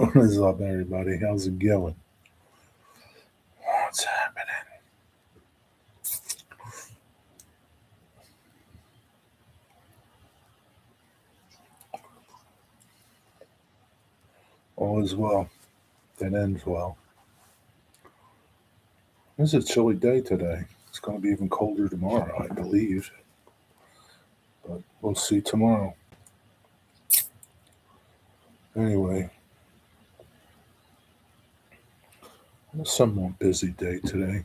What is up, everybody? How's it going? What's happening? All is well that ends well. It's a chilly day today. It's going to be even colder tomorrow, I believe. But we'll see tomorrow. Anyway, a somewhat busy day today.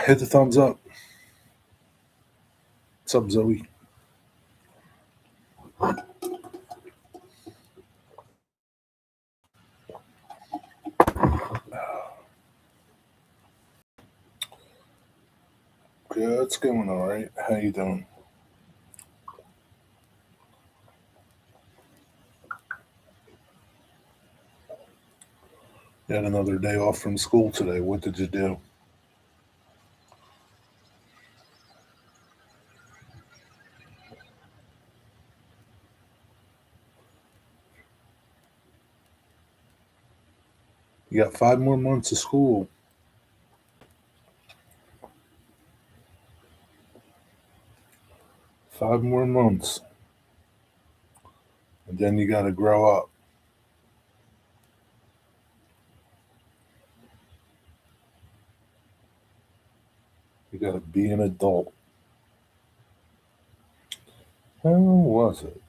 Hit the thumbs up. What's up, Zoe? Yeah, it's going all right. How you doing? You had another day off from school today. What did you do? You got 5 more months of school. 5 more months. And then you got to grow up. You got to be an adult. How was it?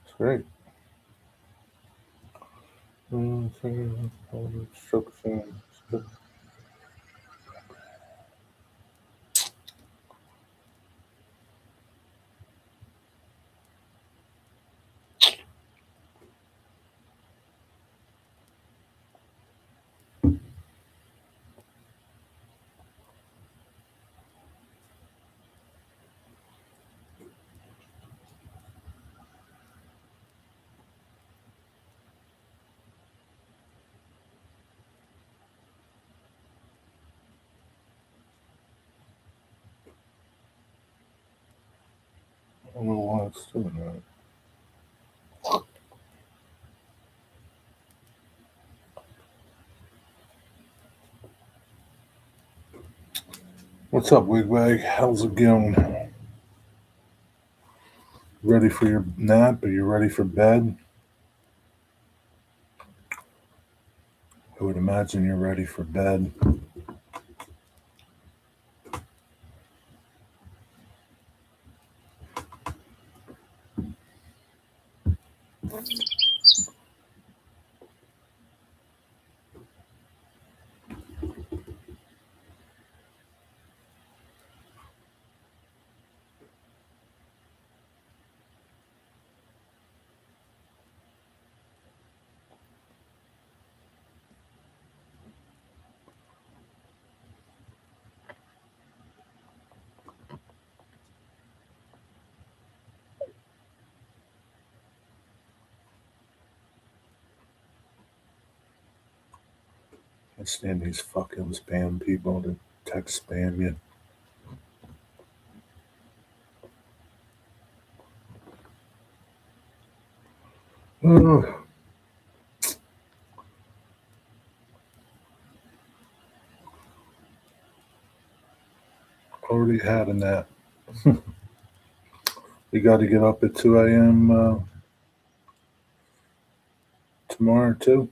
It's great. I don't know why it's doing that. What's up, Wigwag? How's it going? Ready for your nap? Are you ready for bed? I would imagine you're ready for bed. I stand these fucking spam people that text spam you. Ugh. Already had a nap. You got to get up at 2 a.m. Tomorrow, too?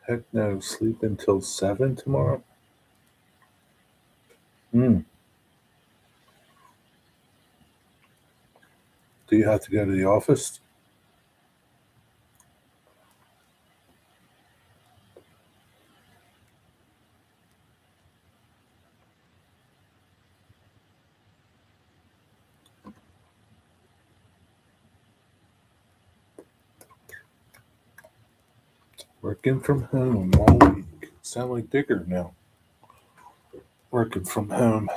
Heck no. Sleep until 7 tomorrow? Mm. Do you have to go to the office? Working from home all week. Sound like Digger now. Working from home.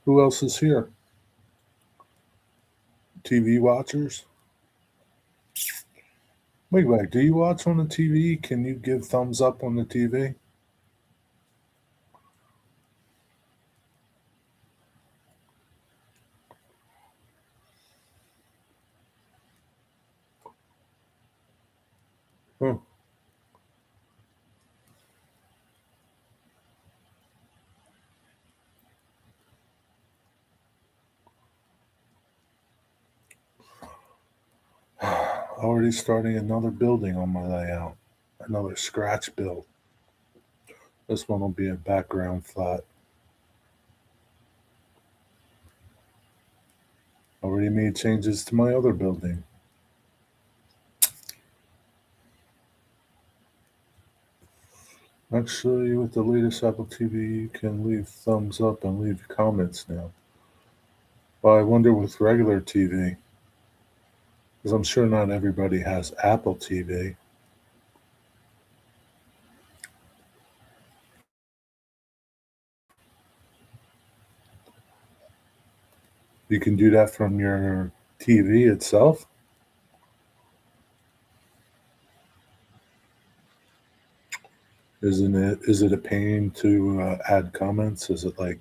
Who else is here? TV watchers? Wait. Do you watch on the TV? Can you give thumbs up on the TV? Huh. Already starting another building on my layout. Another scratch build. This one will be a background flat. Already made changes to my other building. Actually, with the latest Apple TV, you can leave thumbs up and leave comments now. Well, I wonder with regular TV, because I'm sure not everybody has Apple TV. You can do that from your TV itself. Isn't it? Is it a pain to add comments? Is it like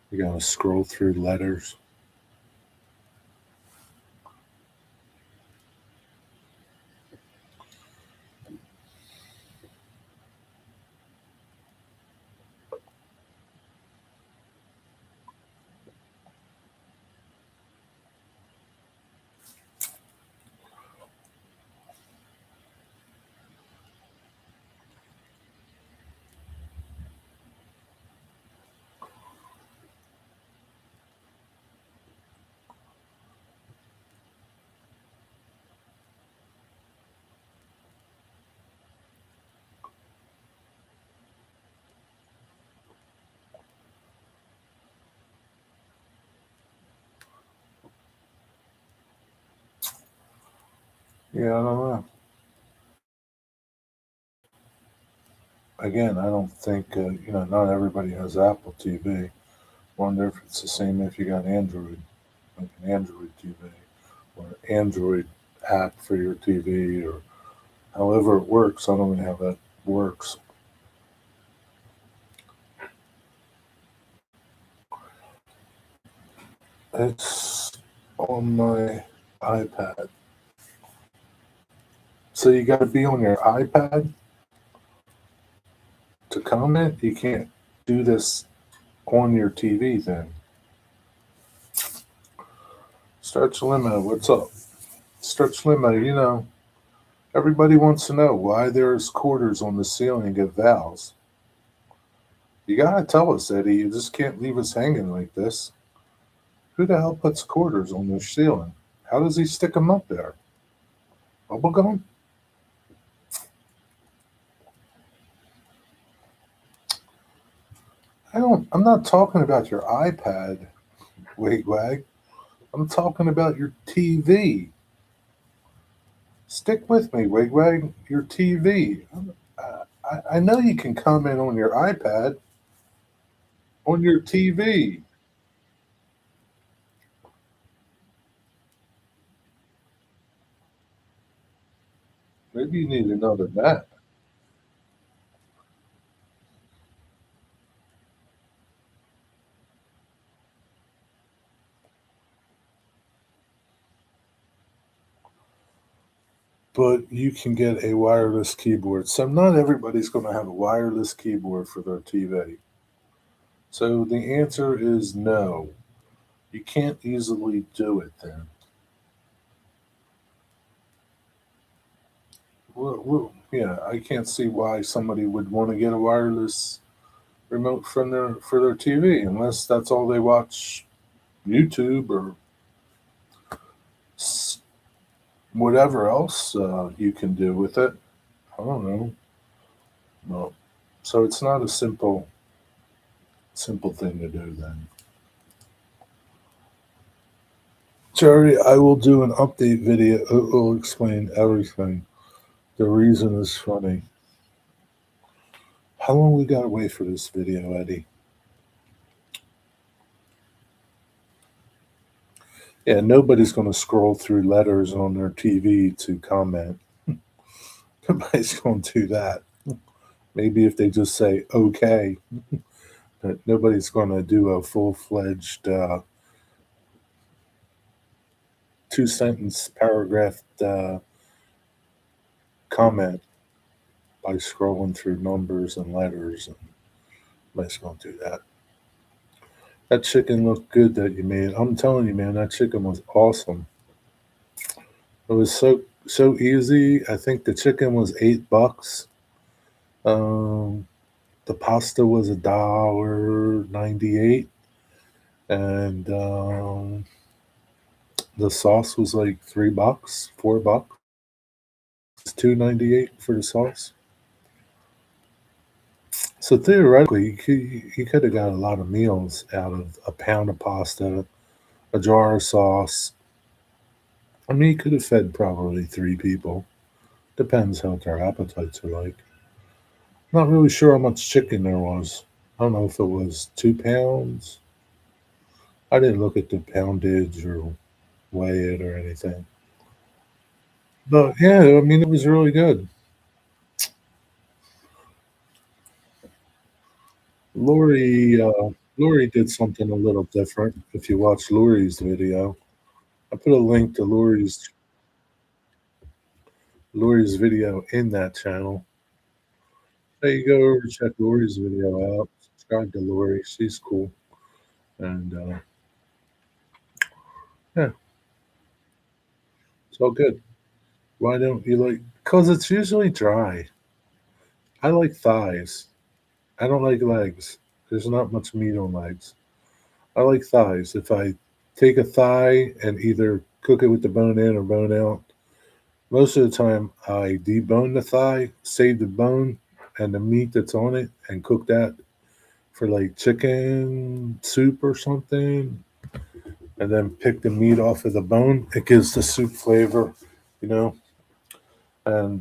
you gotta scroll through letters? Yeah, I don't know. Again, I don't think not everybody has Apple TV. Wonder if it's the same if you got Android, like an Android TV or Android app for your TV or however it works. I don't know how that works. It's on my iPad. So you got to be on your iPad to comment. You can't do this on your TV then. Stretch Limo, what's up? Stretch Limo, everybody wants to know why there's quarters on the ceiling of valves. You gotta tell us, Eddie. You just can't leave us hanging like this. Who the hell puts quarters on their ceiling? How does he stick them up there? Bubblegum? I'm not talking about your iPad, Wigwag. I'm talking about your TV. Stick with me, Wigwag. Your TV. I know you can comment on your iPad, on your TV. Maybe you need another Mac. But you can get a wireless keyboard. So not everybody's going to have a wireless keyboard for their TV. So the answer is no. You can't easily do it then. Yeah, I can't see why somebody would want to get a wireless remote from their for their TV, unless that's all they watch, YouTube or whatever else you can do with it. I don't know. No. So it's not a simple thing to do then. Jerry, I will do an update video. It will explain everything. The reason is funny. How long we gotta wait for this video, Eddie? Yeah, nobody's gonna scroll through letters on their TV to comment. Nobody's gonna do that. Maybe if they just say okay, but nobody's gonna do a full fledged 2 sentence paragraph comment by scrolling through numbers and letters. And nobody's gonna do that. That chicken looked good that you made. I'm telling you, man, that chicken was awesome. It was so easy. I think the chicken was $8. Um, the pasta was $1.98, and the sauce was like $3, $4. It's $2.98 for the sauce. So theoretically, you could have got a lot of meals out of a pound of pasta, a jar of sauce. I mean, you could have fed probably 3 people. Depends how their appetites are like. Not really sure how much chicken there was. I don't know if it was 2 pounds. I didn't look at the poundage or weigh it or anything. But yeah, I mean, it was really good. Lori, Lori did something a little different. If you watch Lori's video, I put a link to Lori's video in that channel. There you go over check Lori's video out. Subscribe to Lori. She's cool. And yeah, it's all good. Why don't you like? Because it's usually dry. I like thighs. I don't like legs. There's not much meat on legs. I like thighs. If I take a thigh and either cook it with the bone in or bone out, most of the time I debone the thigh, save the bone and the meat that's on it, and cook that for like chicken soup or something, and then pick the meat off of the bone. It gives the soup flavor, you know, and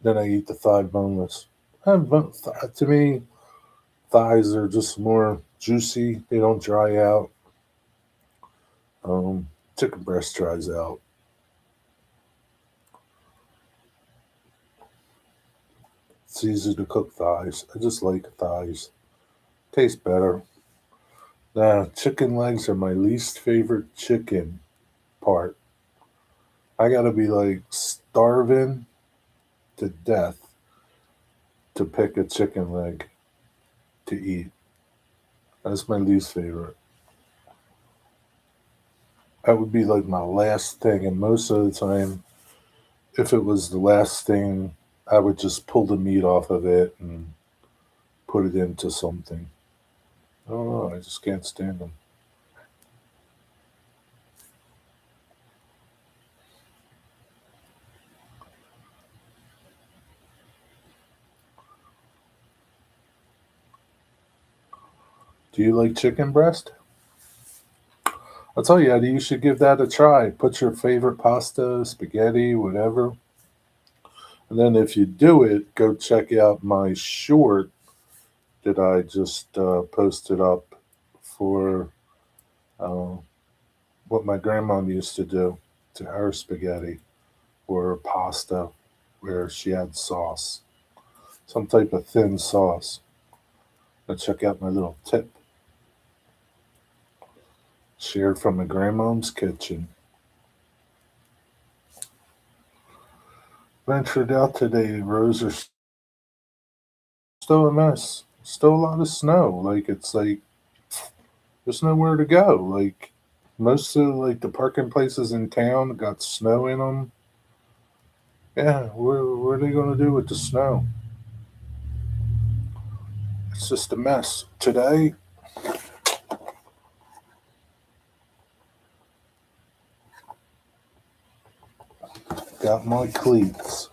then I eat the thigh boneless. To me, thighs are just more juicy. They don't dry out. Um, Chicken breast dries out. It's easy to cook thighs. I just like thighs. Taste better. Nah, chicken legs are my least favorite chicken part. I gotta be like starving to death to pick a chicken leg to eat. That's my least favorite. That would be like my last thing, and most of the time, if it was the last thing, I would just pull the meat off of it and put it into something. I don't know. I just can't stand them. Do you like chicken breast? I'll tell you, Eddie, you should give that a try. Put your favorite pasta, spaghetti, whatever. And then if you do it, go check out my short that I just posted up for uh, what my grandma used to do to her spaghetti or pasta where she had sauce, some type of thin sauce. Go check out my little tip shared from my grandmom's kitchen. Ventured out today, roads are still a mess. Still a lot of snow. Like it's like there's nowhere to go. Like most of like the parking places in town got snow in them. Yeah, what are they gonna do with the snow? It's just a mess. Today, got my cleats.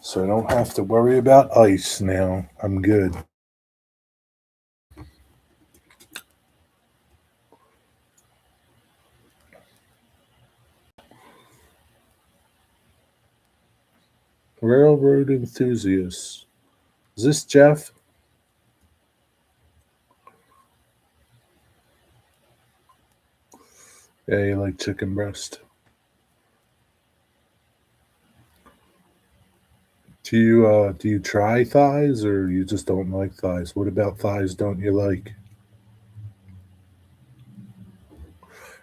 So I don't have to worry about ice now. I'm good. Railroad enthusiast. Is this Jeff? Yeah, you like chicken breast. Do you try thighs or you just don't like thighs? What about thighs don't you like?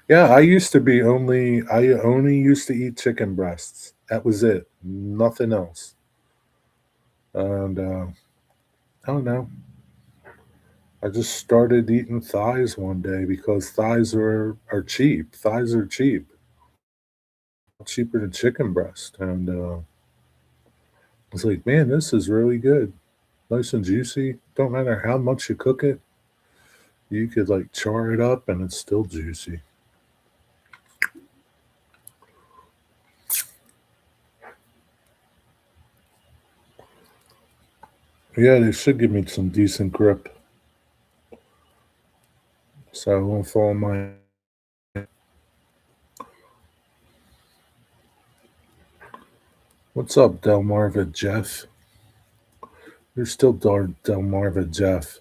Yeah, I only used to eat chicken breasts. That was it. Nothing else. And I don't know. I just started eating thighs one day because thighs are cheap. Thighs are cheap, cheaper than chicken breast. And I was like, man, this is really good. Nice and juicy. Don't matter how much you cook it, you could like char it up and it's still juicy. Yeah, they should give me some decent grip so I won't fall on my. What's up, Delmarva Jeff? You're still Delmarva Jeff.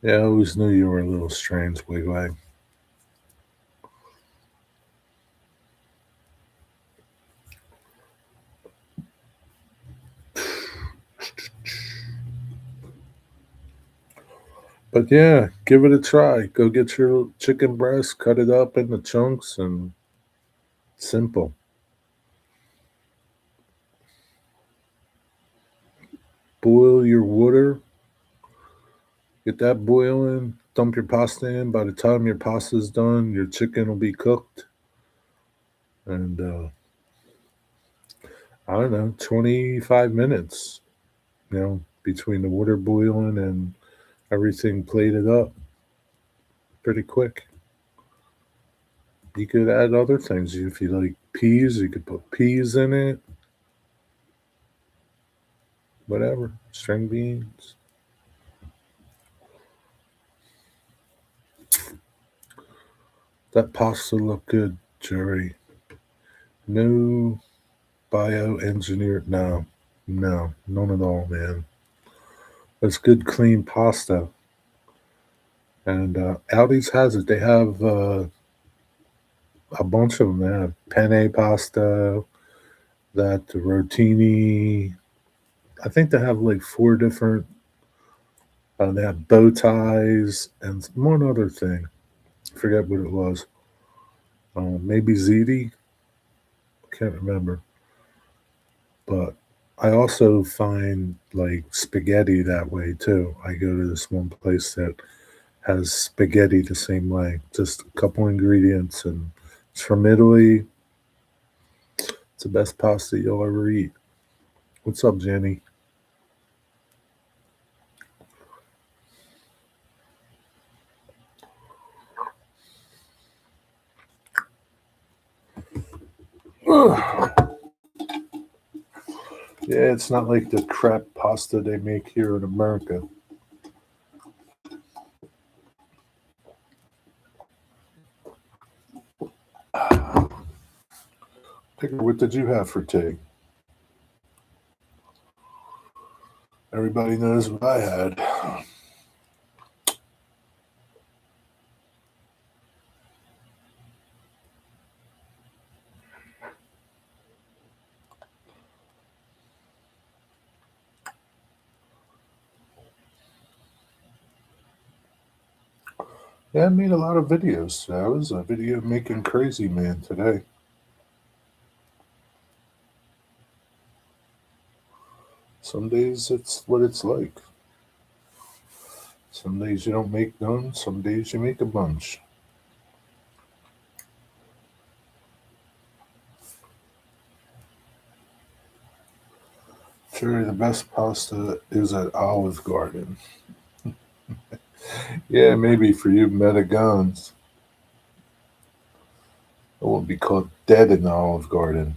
Yeah, I always knew you were a little strange, Wigwag. But yeah, give it a try. Go get your chicken breast, cut it up into chunks, and simple. Boil your water, get that boiling, dump your pasta in. By the time your pasta's done, your chicken will be cooked. And I don't know, 25 minutes, between the water boiling and everything plated up. Pretty quick. You could add other things. If you like peas, you could put peas in it. Whatever. String beans. That pasta looked good, Jerry. No bioengineered. No, no, none at all, man. It's good, clean pasta. And Aldi's has it. They have a bunch of them. They have penne pasta, that rotini. I think they have like four different. They have bow ties and one other thing. I forget what it was. Maybe ziti. Can't remember. But I also find like spaghetti that way too. I go to this one place that has spaghetti the same way, just a couple ingredients, and it's from Italy. It's the best pasta you'll ever eat. What's up, Jenny? Yeah, it's not like the crap pasta they make here in America. Tigger, what did you have for tea? Everybody knows what I had. Yeah, I made a lot of videos. I was a video making crazy man today. Some days it's what it's like. Some days you don't make none, some days you make a bunch. Sure, the best pasta is at Olive Garden. Yeah, maybe for you Metagons. It won't be caught dead in the Olive Garden.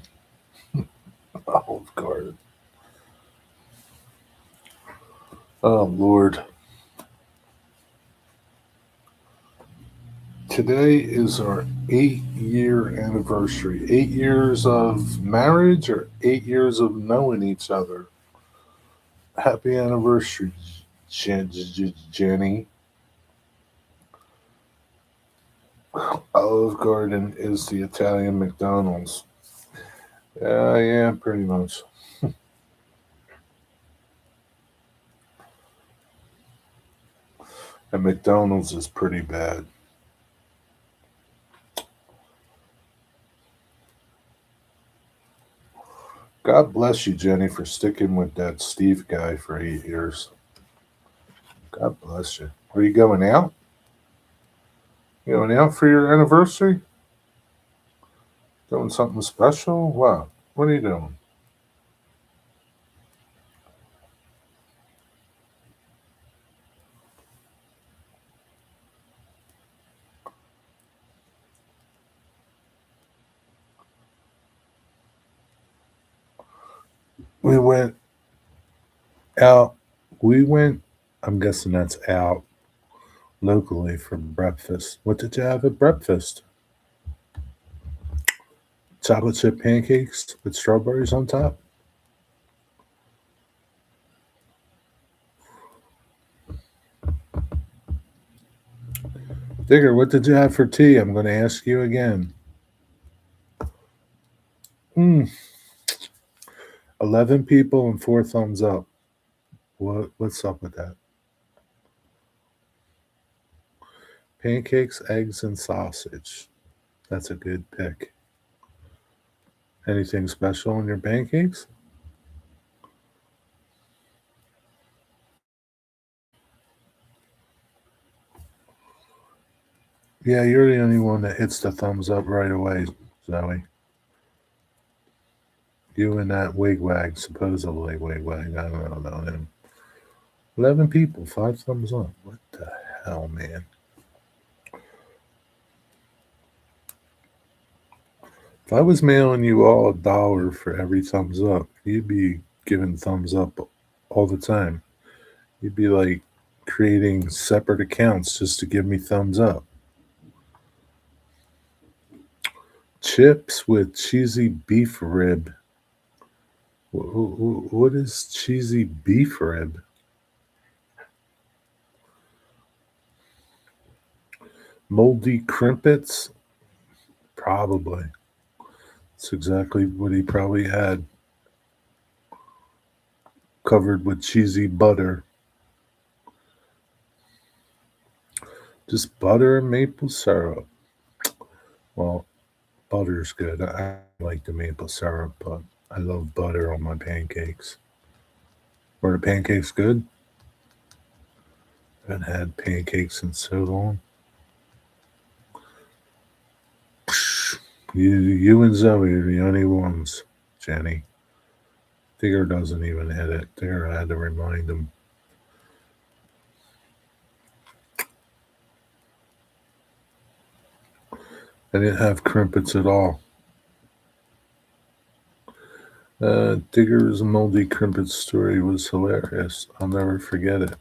Olive Garden. Oh, Lord. Today is our 8-year anniversary. 8 years of marriage or 8 years of knowing each other. Happy anniversary, Jenny. Olive Garden is the Italian McDonald's. Yeah, pretty much. And McDonald's is pretty bad. God bless you, Jenny, for sticking with that Steve guy for 8 years. God bless you. Are you going out? You going out for your anniversary? Doing something special? Wow. What are you doing? We went out. We went, I'm guessing that's out locally for breakfast. What did you have at breakfast? Chocolate chip pancakes with strawberries on top? Digger, what did you have for tea? I'm going to ask you again. 11 people and 4 thumbs up. What's up with that? Pancakes, eggs, and sausage. That's a good pick. Anything special in your pancakes? Yeah, you're the only one that hits the thumbs up right away, Zoe. You and that wigwag, supposedly wigwag. I don't know about him. 11 people, 5 thumbs up. What the hell, man? If I was mailing you all $1 for every thumbs up, you'd be giving thumbs up all the time. You'd be like creating separate accounts just to give me thumbs up. Chips with cheesy beef rib. What is cheesy beef rib? Moldy crimpets? Probably. That's exactly what he probably had. Covered with cheesy butter. Just butter and maple syrup. Well, butter's good. I like the maple syrup, but I love butter on my pancakes. Were the pancakes good? I haven't had pancakes in so long. You and Zoe are the only ones, Jenny. Digger doesn't even hit it. There, I had to remind him. I didn't have crimpets at all. Digger's moldy crimpet story was hilarious. I'll never forget it.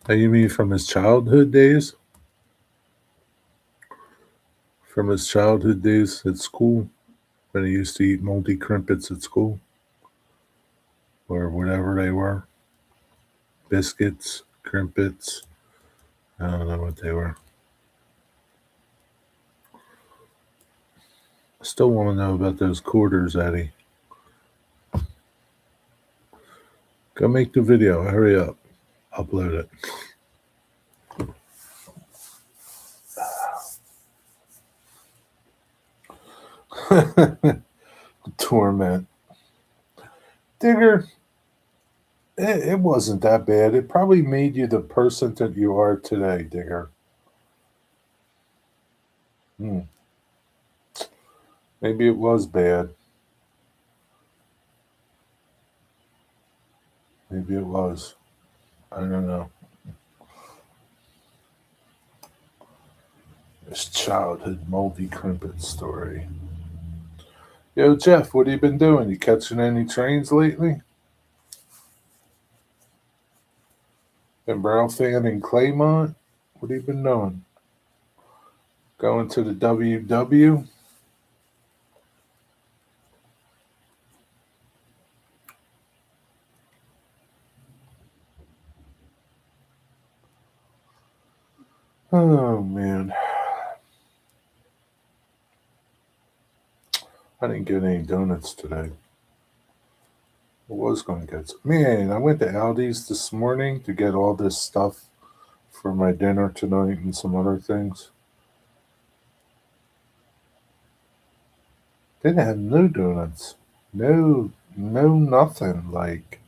You mean from his childhood days? From his childhood days at school? When he used to eat moldy crimpets at school? Or whatever they were? Biscuits, crimpets. I don't know what they were. I still want to know about those quarters, Eddie. Go make the video. Hurry up. Upload it. Torment. Digger, It wasn't that bad. It probably made you the person that you are today, Digger. Hmm. Maybe it was bad. Maybe it was. I don't know. This childhood moldy crimpet story. Yo, Jeff, what have you been doing? You catching any trains lately? Been fan in Claymont? What have you been doing? Going to the WW? Oh, man. I didn't get any donuts today. I was going to get some. Man, I went to Aldi's this morning to get all this stuff for my dinner tonight and some other things. They didn't have no donuts. No, no, nothing. Like,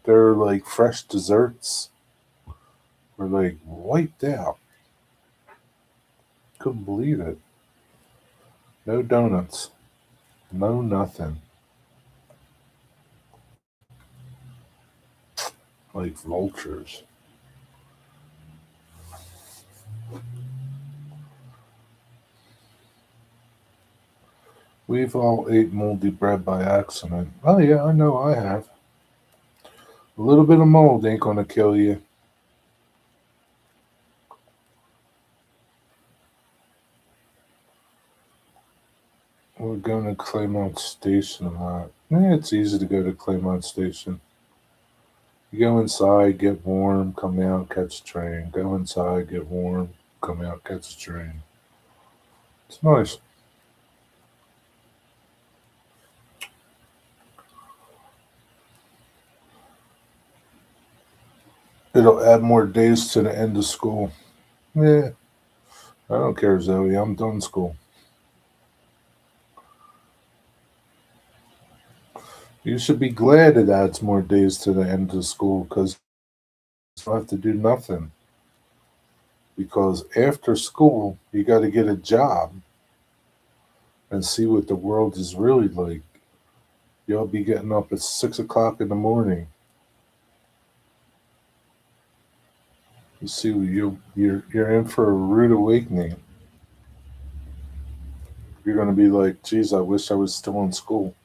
they're like fresh desserts were like wiped out. Couldn't believe it. No donuts. No nothing. Like vultures. We've all ate moldy bread by accident. Oh yeah, I know I have. A little bit of mold ain't gonna kill you. We're going to Claymont Station a lot. Yeah, it's easy to go to Claymont Station. You go inside, get warm, come out, catch a train. Go inside, get warm, come out, catch a train. It's nice. It'll add more days to the end of school. Yeah, I don't care, Zoe. I'm done school. You should be glad it adds more days to the end of school because you don't have to do nothing. Because after school, you got to get a job and see what the world is really like. You'll be getting up at 6 o'clock in the morning. You see, you're in for a rude awakening. You're going to be like, geez, I wish I was still in school.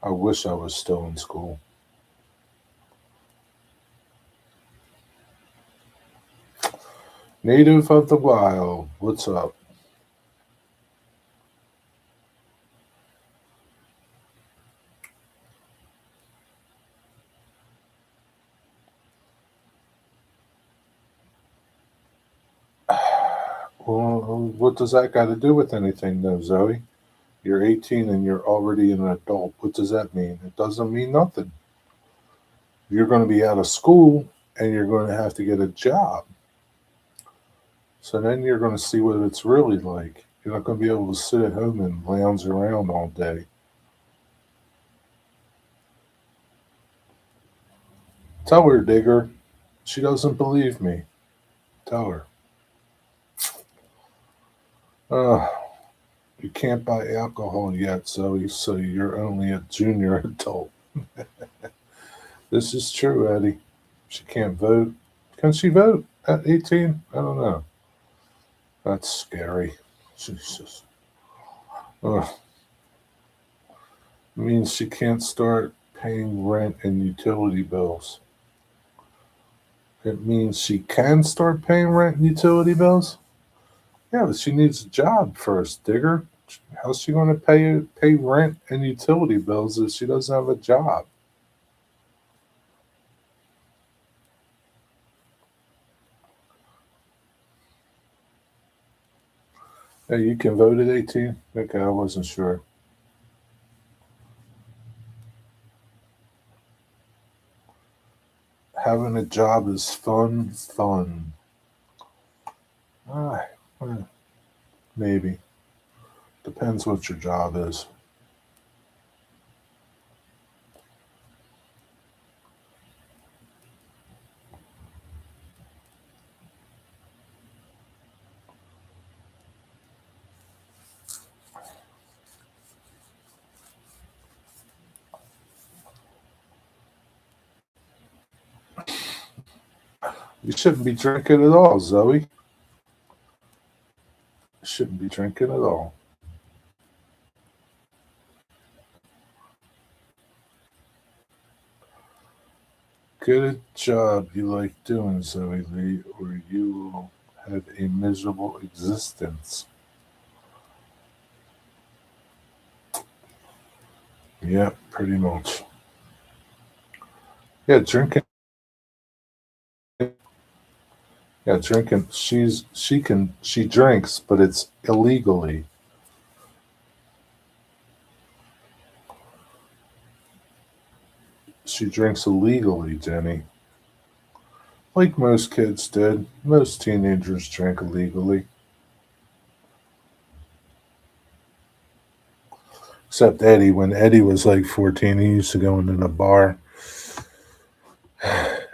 I wish I was still in school. Native of the wild, what's up? Well, what does that got to do with anything, though, Zoe? You're 18 and you're already an adult. What does that mean? It doesn't mean nothing. You're going to be out of school and you're going to have to get a job. So then you're going to see what it's really like. You're not going to be able to sit at home and lounge around all day. Tell her, Digger. She doesn't believe me. Tell her. Uh, you can't buy alcohol yet, Zoe, so you're only a junior adult. This is true, Eddie. She can't vote. Can she vote at 18? I don't know. That's scary. Jesus. Ugh. It means she can't start paying rent and utility bills. It means she can start paying rent and utility bills? Yeah, but she needs a job first, Digger. How's she going to pay rent and utility bills if she doesn't have a job? Hey, you can vote at 18? Okay, I wasn't sure. Having a job is fun, fun. Ah, well, maybe. Depends what your job is. You shouldn't be drinking at all, Zoe. You shouldn't be drinking at all. Good job you like doing, Zoe Lee, or you will have a miserable existence. Yeah, pretty much. Yeah, drinking. Yeah, drinking. She drinks, but it's illegally. She drinks illegally, Jenny. Like most kids did. Most teenagers drink illegally. Except Eddie. When Eddie was like 14, he used to go into the bar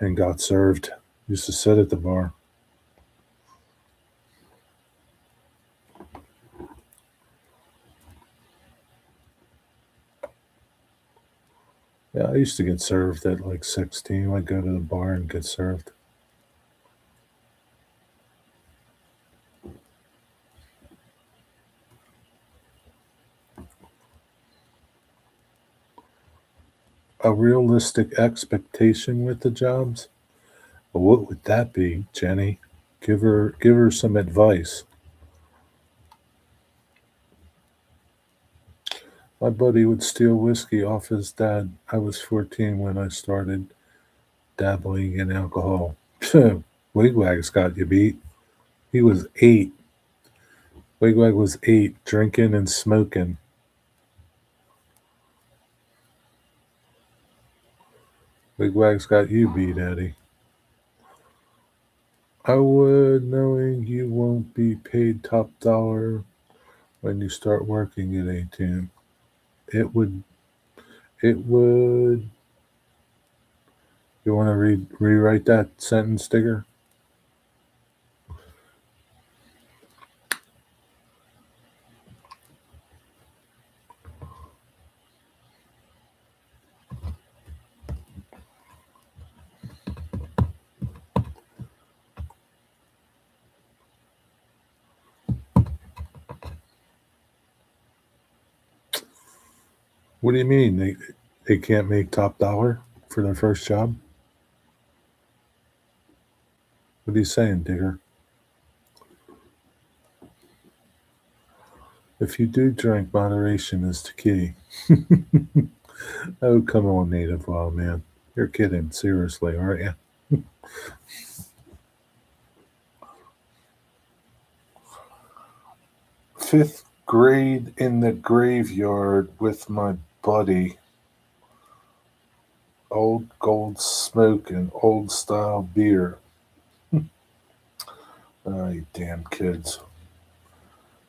and got served. He used to sit at the bar. Yeah, I used to get served at like 16. I'd go to the bar and get served. A realistic expectation with the jobs? Well, what would that be, Jenny? Give her some advice. My buddy would steal whiskey off his dad. I was 14 when I started dabbling in alcohol. Wigwag's got you beat. He was 8. Wigwag was 8, drinking and smoking. Wigwag's got you beat, Eddie. I would, knowing you won't be paid top dollar when you start working at 18. It would, it would. You want to rewrite that sentence, Digger? What do you mean? They can't make top dollar for their first job? What are you saying, Digger? If you do drink, moderation is the key. Oh, come on, Native Wild Man. You're kidding, seriously, aren't you? Fifth grade in the graveyard with my buddy. Old gold smoking, old style beer. Oh, you damn kids.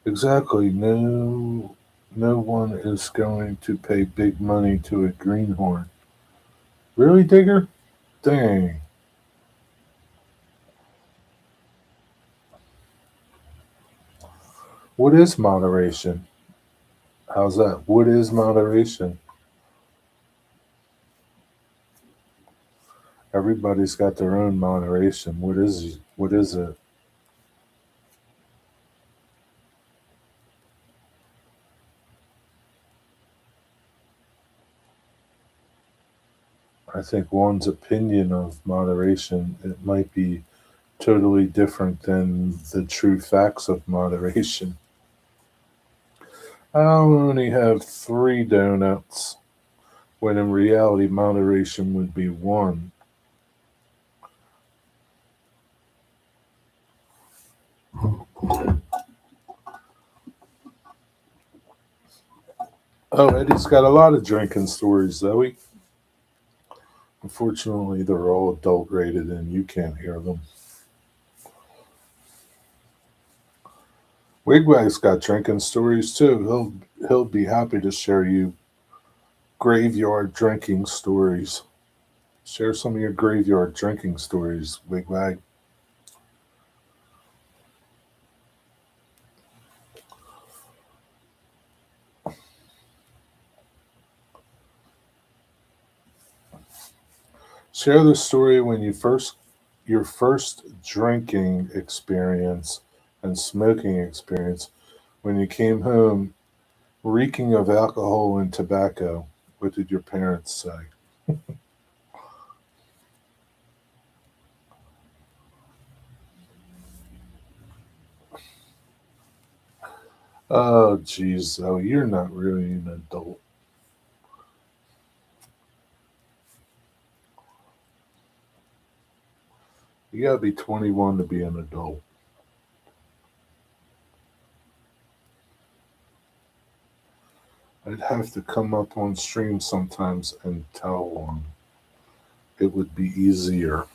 Exactly. No one is going to pay big money to a greenhorn. Really, Digger? Dang. What is moderation? How's that? What is moderation? Everybody's got their own moderation. What is it? I think one's opinion of moderation, it might be totally different than the true facts of moderation. I'll only have 3 donuts, when in reality moderation would be one. Oh, Eddie's got a lot of drinking stories, Zoe. Unfortunately, they're all adult rated and you can't hear them. Wigwag's got drinking stories too. He'll be happy to share you graveyard drinking stories. Share some of your graveyard drinking stories, Wigwag. Share the story when you first your first drinking experience and smoking experience when you came home reeking of alcohol and tobacco. What did your parents say? Oh, geez, oh, you're not really an adult. You gotta be 21 to be an adult. I'd have to come up on stream sometimes and tell one. It would be easier.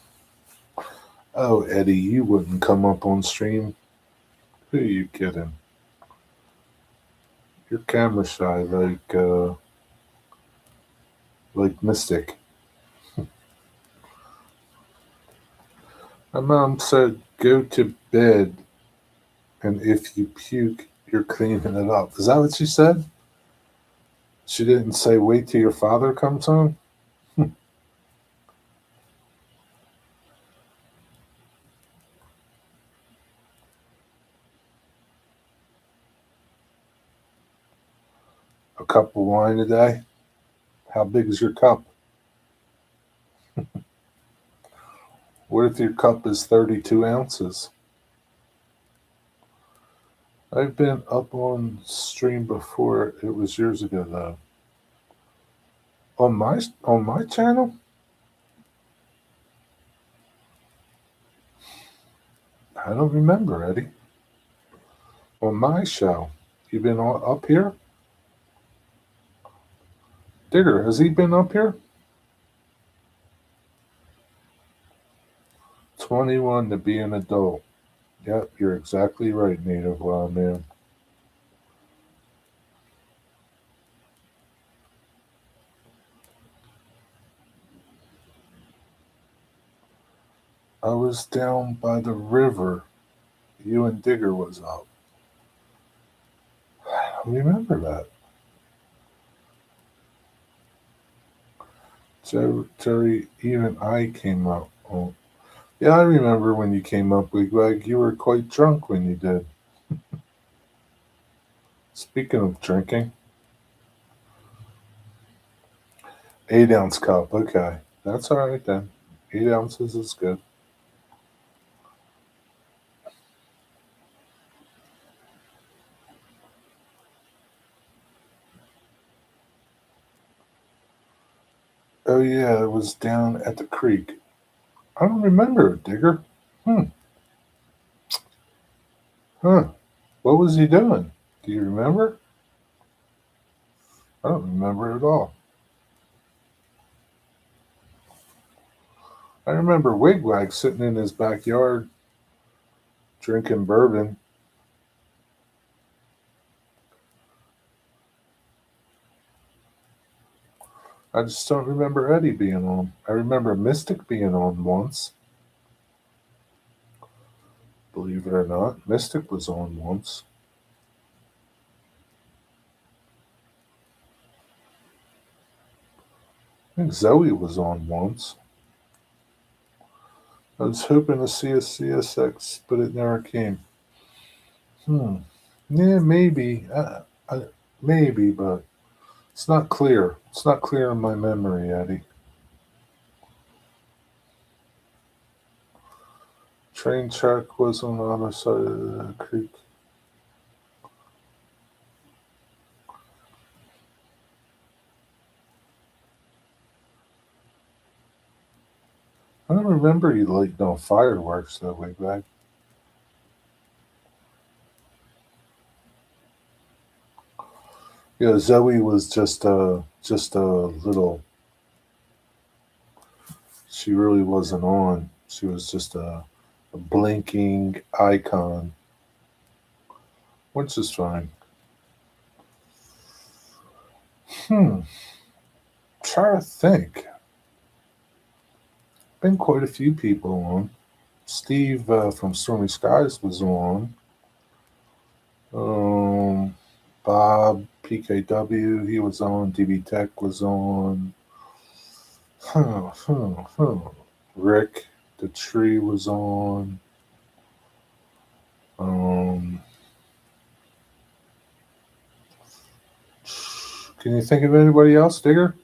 Oh, Eddie, you wouldn't come up on stream? Who are you kidding? You're camera shy, like Mystic. My mom said, "Go to bed, and if you puke, you're cleaning it up." Is that what she said? She didn't say, "Wait till your father comes home." A cup of wine a day. How big is your cup? What if your cup is 32 ounces? I've been up on stream before. It was years ago though. On my channel? I don't remember, Eddie. On my show. You been up here? Digger, has he been up here? 21 to be an adult. Yep, you're exactly right, Native Wild Man. I was down by the river. You and Digger was up. I don't remember that. Terry, even I came up. Oh, yeah, I remember when you came up, Wigwag. You were quite drunk when you did. Speaking of drinking, 8 ounce cup. Okay, that's all right then. 8 ounces is good. Oh yeah, it was down at the creek. I don't remember it, Digger. Hmm. Huh. What was he doing? Do you remember? I don't remember at all. I remember Wigwag sitting in his backyard drinking bourbon. I just don't remember Eddie being on. I remember Mystic being on once. Believe it or not, Mystic was on once. I think Zoe was on once. I was hoping to see a CSX, but it never came. Hmm. Yeah, maybe. Maybe, but it's not clear. It's not clear in my memory, Eddie. Train track was on the other side of the creek. I don't remember you lighting no fireworks that way back. Yeah, Zoe was just a little. She really wasn't on. She was just a blinking icon, which is fine. Hmm. Try to think. Been quite a few people on. Steve from Stormy Skies was on. Um, Bob PKW, he was on. DB Tech was on. Rick The tree was on. Um, can you think of anybody else, Digger?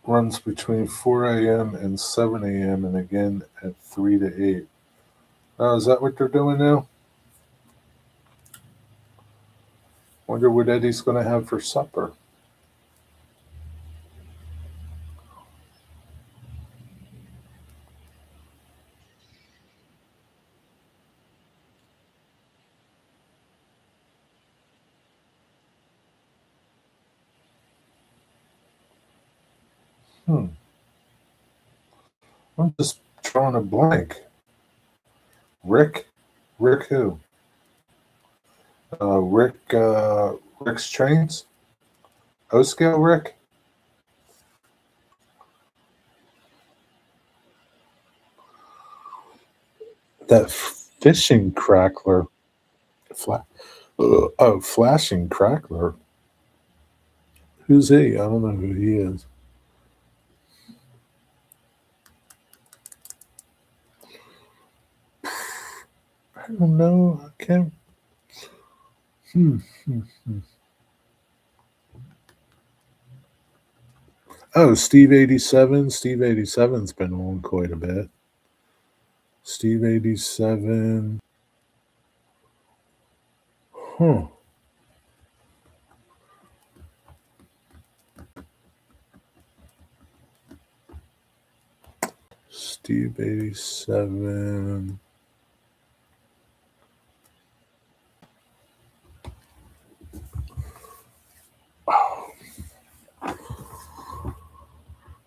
Runs between 4 a.m. and 7 a.m. and again at 3 to 8. Is that what they're doing now? Wonder what Eddie's going to have for supper. Hmm. I'm just drawing a blank. Rick? Rick who? Rick's Trains? O-Scale Rick? That fishing crackler. Flashing crackler. Who's he? I don't know who he is. I don't know. I can't. Hmm. Oh, Steve 87. Steve 87's been on quite a bit. Steve 87. Huh. Steve 87.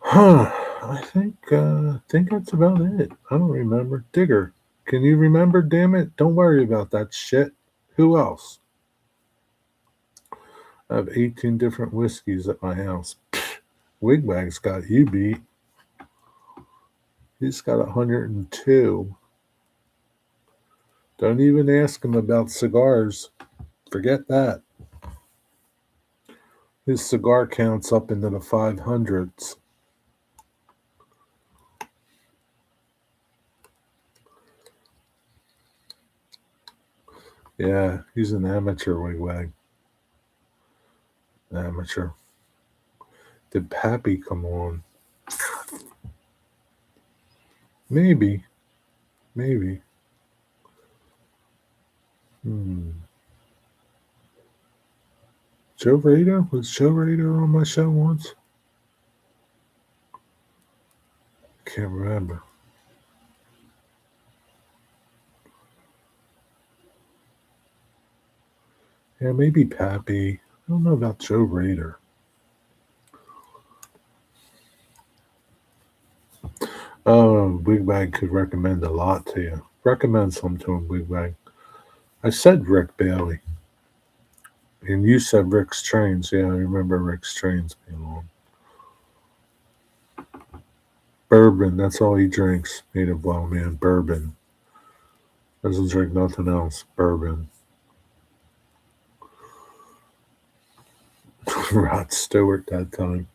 Huh. I think that's about it. I don't remember. Digger, can you remember? Damn it! Don't worry about that shit. Who else? I have 18 different whiskeys at my house. Wigwag's got you beat. He's got 102. Don't even ask him about cigars. Forget that. His cigar count's up into the 500s. Yeah, he's an amateur wigwag. Amateur. Did Pappy come on? Maybe. Maybe. Joe Rado? Was Joe Rado on my show once? Can't remember. Yeah, maybe Pappy. I don't know about Joe Raider. Wigbag could recommend a lot to you. Recommend some to him, Wigbag. I said Rick Bailey. And you said Rick's Trains. Yeah, I remember Rick's Trains being on. Bourbon, that's all he drinks. Native Wild Man, bourbon. Doesn't drink nothing else. Bourbon. Rod Stewart that time.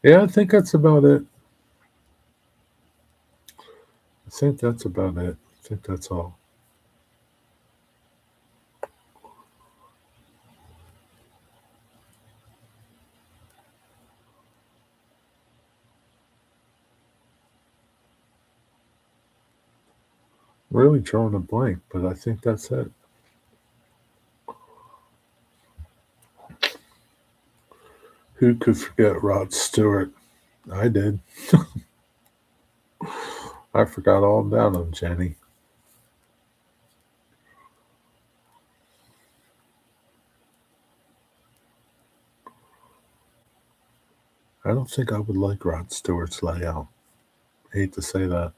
Yeah, I think that's about it. I think that's about it. I think that's all. Really drawing a blank, but I think that's it. Who could forget Rod Stewart? I did. I forgot all about him, Jenny. I don't think I would like Rod Stewart's layout. I hate to say that.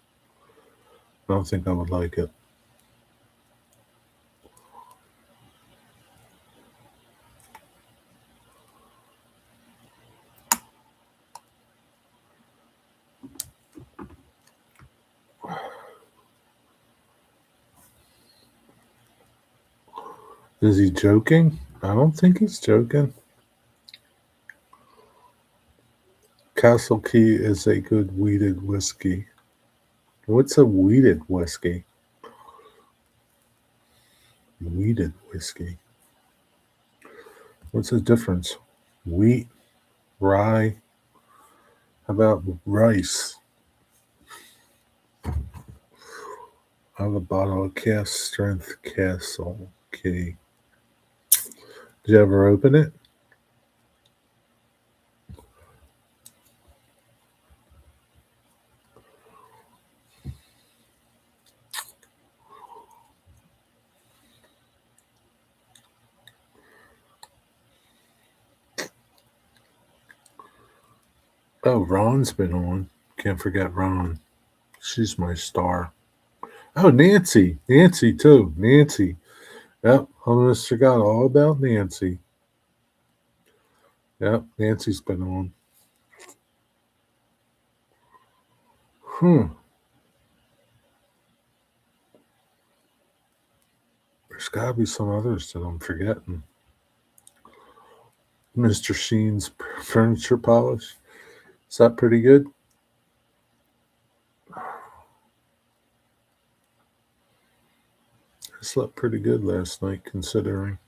I don't think I would like it. Is he joking? I don't think he's joking. Castle Key is a good wheated whiskey. What's a wheated whiskey? Wheated whiskey. What's the difference? Wheat, rye. How about rice? I have a bottle of cast strength Castle Key. Did you ever open it? Oh, Ron's been on. Can't forget Ron. She's my star. Oh, Nancy. Nancy, too. Nancy. Yep. I almost forgot all about Nancy. Yep. Nancy's been on. There's got to be some others that I'm forgetting. Mr. Sheen's furniture polish. Is that pretty good? I slept pretty good last night, considering.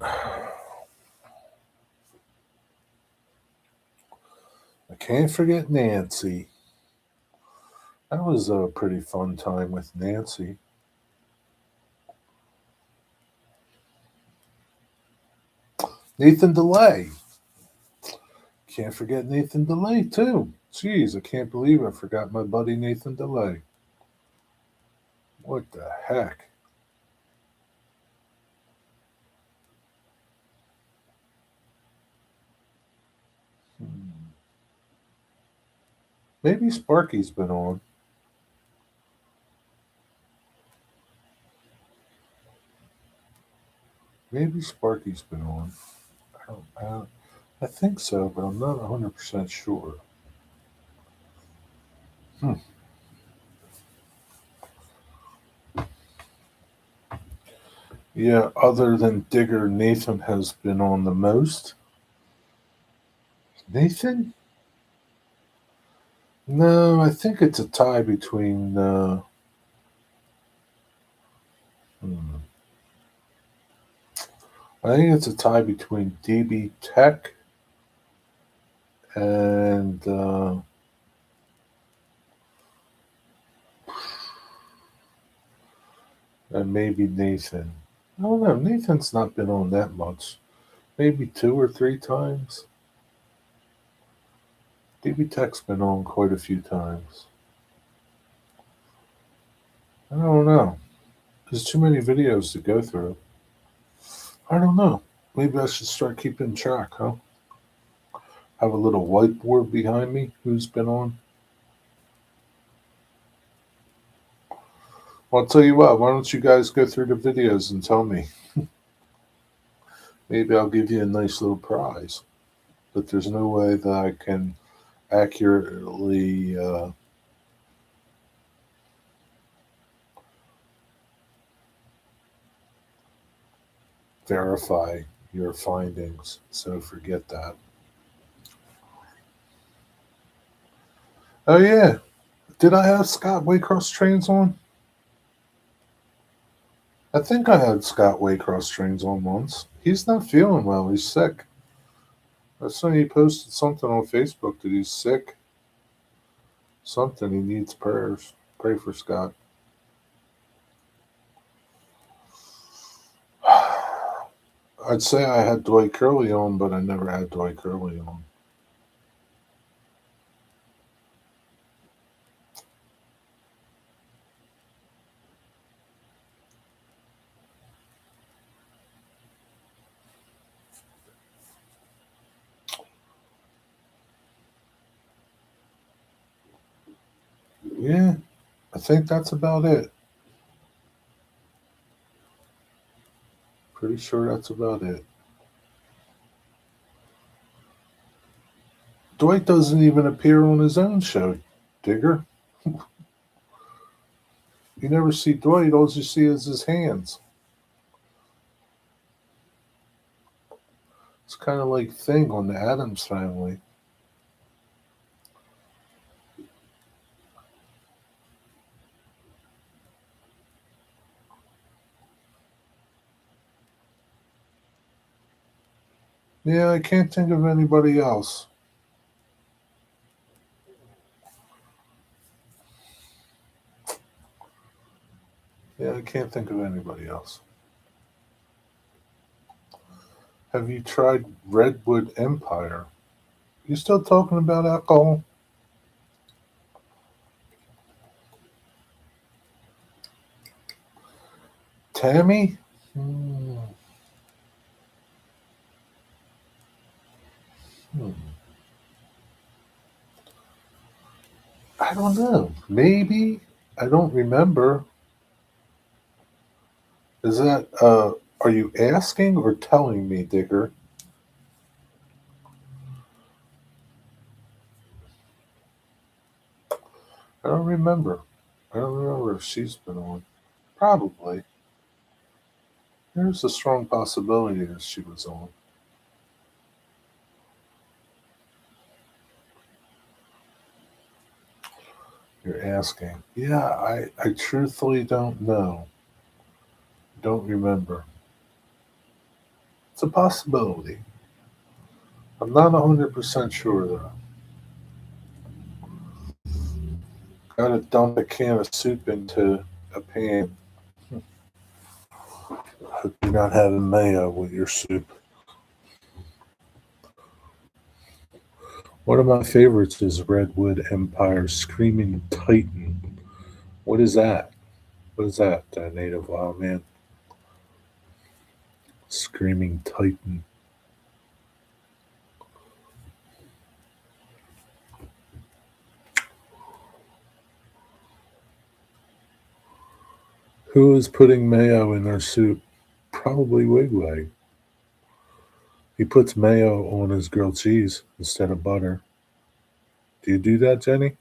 I can't forget Nancy. That was a pretty fun time with Nancy. Nathan DeLay. Can't forget Nathan DeLay, too. Jeez, I can't believe I forgot my buddy Nathan DeLay. What the heck? Maybe Sparky's been on. Maybe Sparky's been on. I think so, but I'm not 100% sure. Yeah, other than Digger, Nathan has been on the most. Nathan? No, I think it's a tie between. I think it's a tie between DB Tech and maybe Nathan. I don't know. Nathan's not been on that much. Maybe 2 or 3 times. DB Tech's been on quite a few times. I don't know. There's too many videos to go through. I don't know. Maybe I should start keeping track, huh? Have a little whiteboard behind me. Who's been on? Well, I'll tell you what. Why don't you guys go through the videos and tell me? Maybe I'll give you a nice little prize. But there's no way that I can accurately verify your findings. So forget that. Oh, yeah. Did I have Scott Waycross Trains on? I think I had Scott Waycross Trains on once. He's not feeling well. He's sick. That's when he posted something on Facebook that he's sick. Something. He needs prayers. Pray for Scott. I'd say I had Dwight Curley on, but I never had Dwight Curley on. Yeah, I think that's about it. Pretty sure that's about it. Dwight doesn't even appear on his own show, Digger. You never see Dwight, all you see is his hands. It's kind of like Thing on the Addams Family. Yeah, I can't think of anybody else. Yeah, I can't think of anybody else. Have you tried Redwood Empire? You still talking about alcohol? Tammy? Hmm. Hmm. I don't know. Maybe. I don't remember. Is that, are you asking or telling me, Digger? I don't remember. I don't remember if she's been on. Probably. There's a strong possibility that she was on. You're asking. Yeah, I truthfully don't know. Don't remember. It's a possibility. I'm not 100% sure, though. Gotta dump a can of soup into a pan. Hope you're not having mayo with your soup. One of my favorites is Redwood Empire Screaming Titan. What is that? What is that, Native Wild Man? Screaming Titan. Who is putting mayo in their soup? Probably Wigwag. He puts mayo on his grilled cheese instead of butter. Do you do that, Jenny?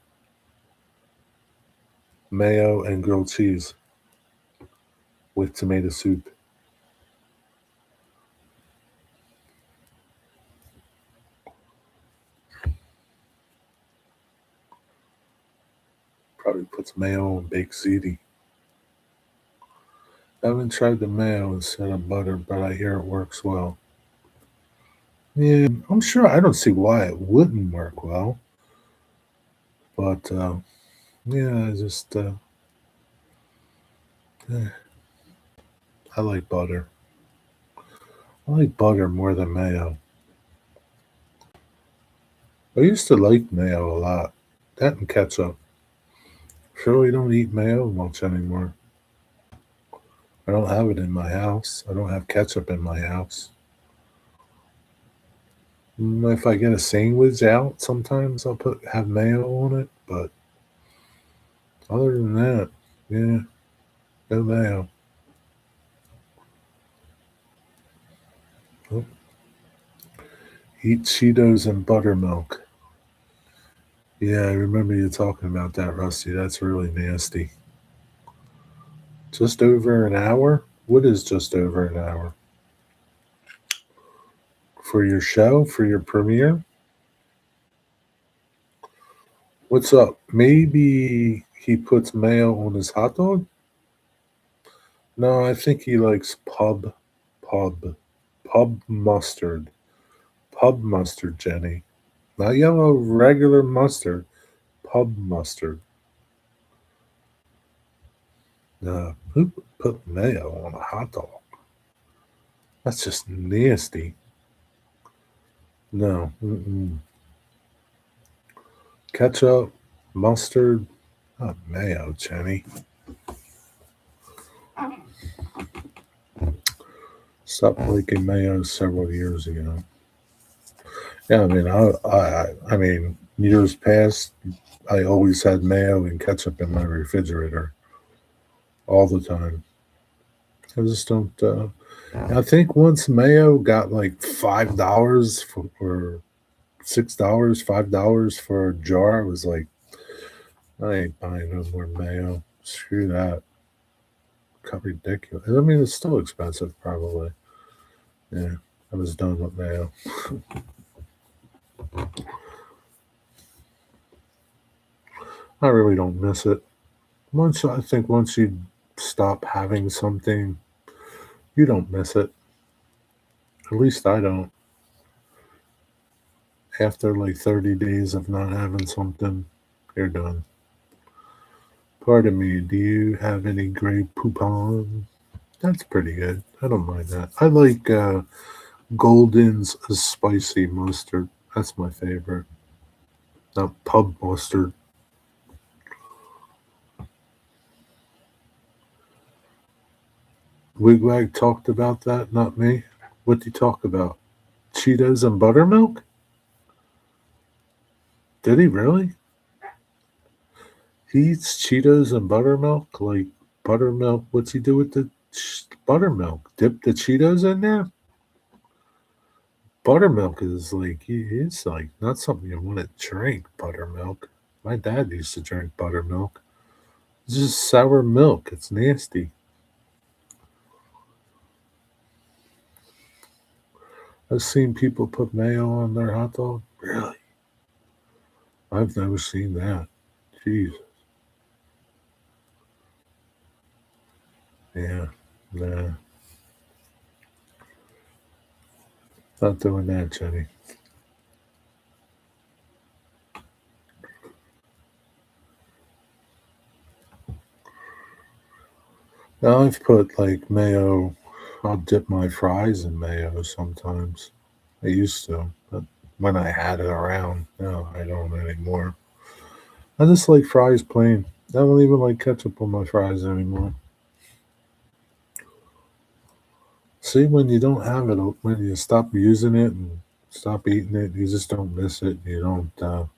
Mayo and grilled cheese with tomato soup. Probably puts mayo on baked ziti. I haven't tried the mayo instead of butter, but I hear it works well. Yeah, I'm sure I don't see why it wouldn't work well, but yeah, I just eh, I like butter. I like butter more than mayo. I used to like mayo a lot. That and ketchup. Sure, we don't eat mayo much anymore. I don't have it in my house. I don't have ketchup in my house. If I get a sandwich out, sometimes I'll put have mayo on it, but other than that, yeah, no mayo. Oh, eat Cheetos and buttermilk. Yeah, I remember you talking about that, Rusty. That's really nasty. Just over an hour? What is just over an hour? For your show? For your premiere? What's up? Maybe he puts mayo on his hot dog? No, I think he likes pub, pub mustard. Pub mustard, Jenny. Not yellow, regular mustard. Pub mustard. Who put mayo on a hot dog? That's just nasty. No. Mm-mm. Ketchup, mustard, not mayo, Jenny. Stopped liking mayo several years ago. Yeah, I mean, I mean, years past, I always had mayo and ketchup in my refrigerator all the time. I just don't. I think once mayo got like $5 for or $6, $5 for a jar, I was like, I ain't buying no more mayo. Screw that. Got ridiculous. I mean, it's still expensive, probably. Yeah. I was done with mayo. I really don't miss it. Once you stop having something, you don't miss it. At least I don't. After like 30 days of not having something, you're done. Pardon me, do you have any Grey Poupon? That's pretty good. I don't mind that. I like Golden's spicy mustard. That's my favorite. Not pub mustard. Wigwag talked about that, not me. What did he talk about? Cheetos and buttermilk? Did he really? He eats Cheetos and buttermilk? Like buttermilk? What's he do with the buttermilk? Dip the Cheetos in there? Buttermilk is like, it's like not something you want to drink, buttermilk. My dad used to drink buttermilk. It's just sour milk. It's nasty. I've seen people put mayo on their hot dog. Really? I've never seen that. Jeez. Yeah. Nah. Not doing that, Jenny. Now I've put like mayo. I'll dip my fries in mayo sometimes. I used to, but when I had it around, no, I don't anymore. I just like fries plain. I don't even like ketchup on my fries anymore. See, when you don't have it, when you stop using it and stop eating it, you just don't miss it. You don't.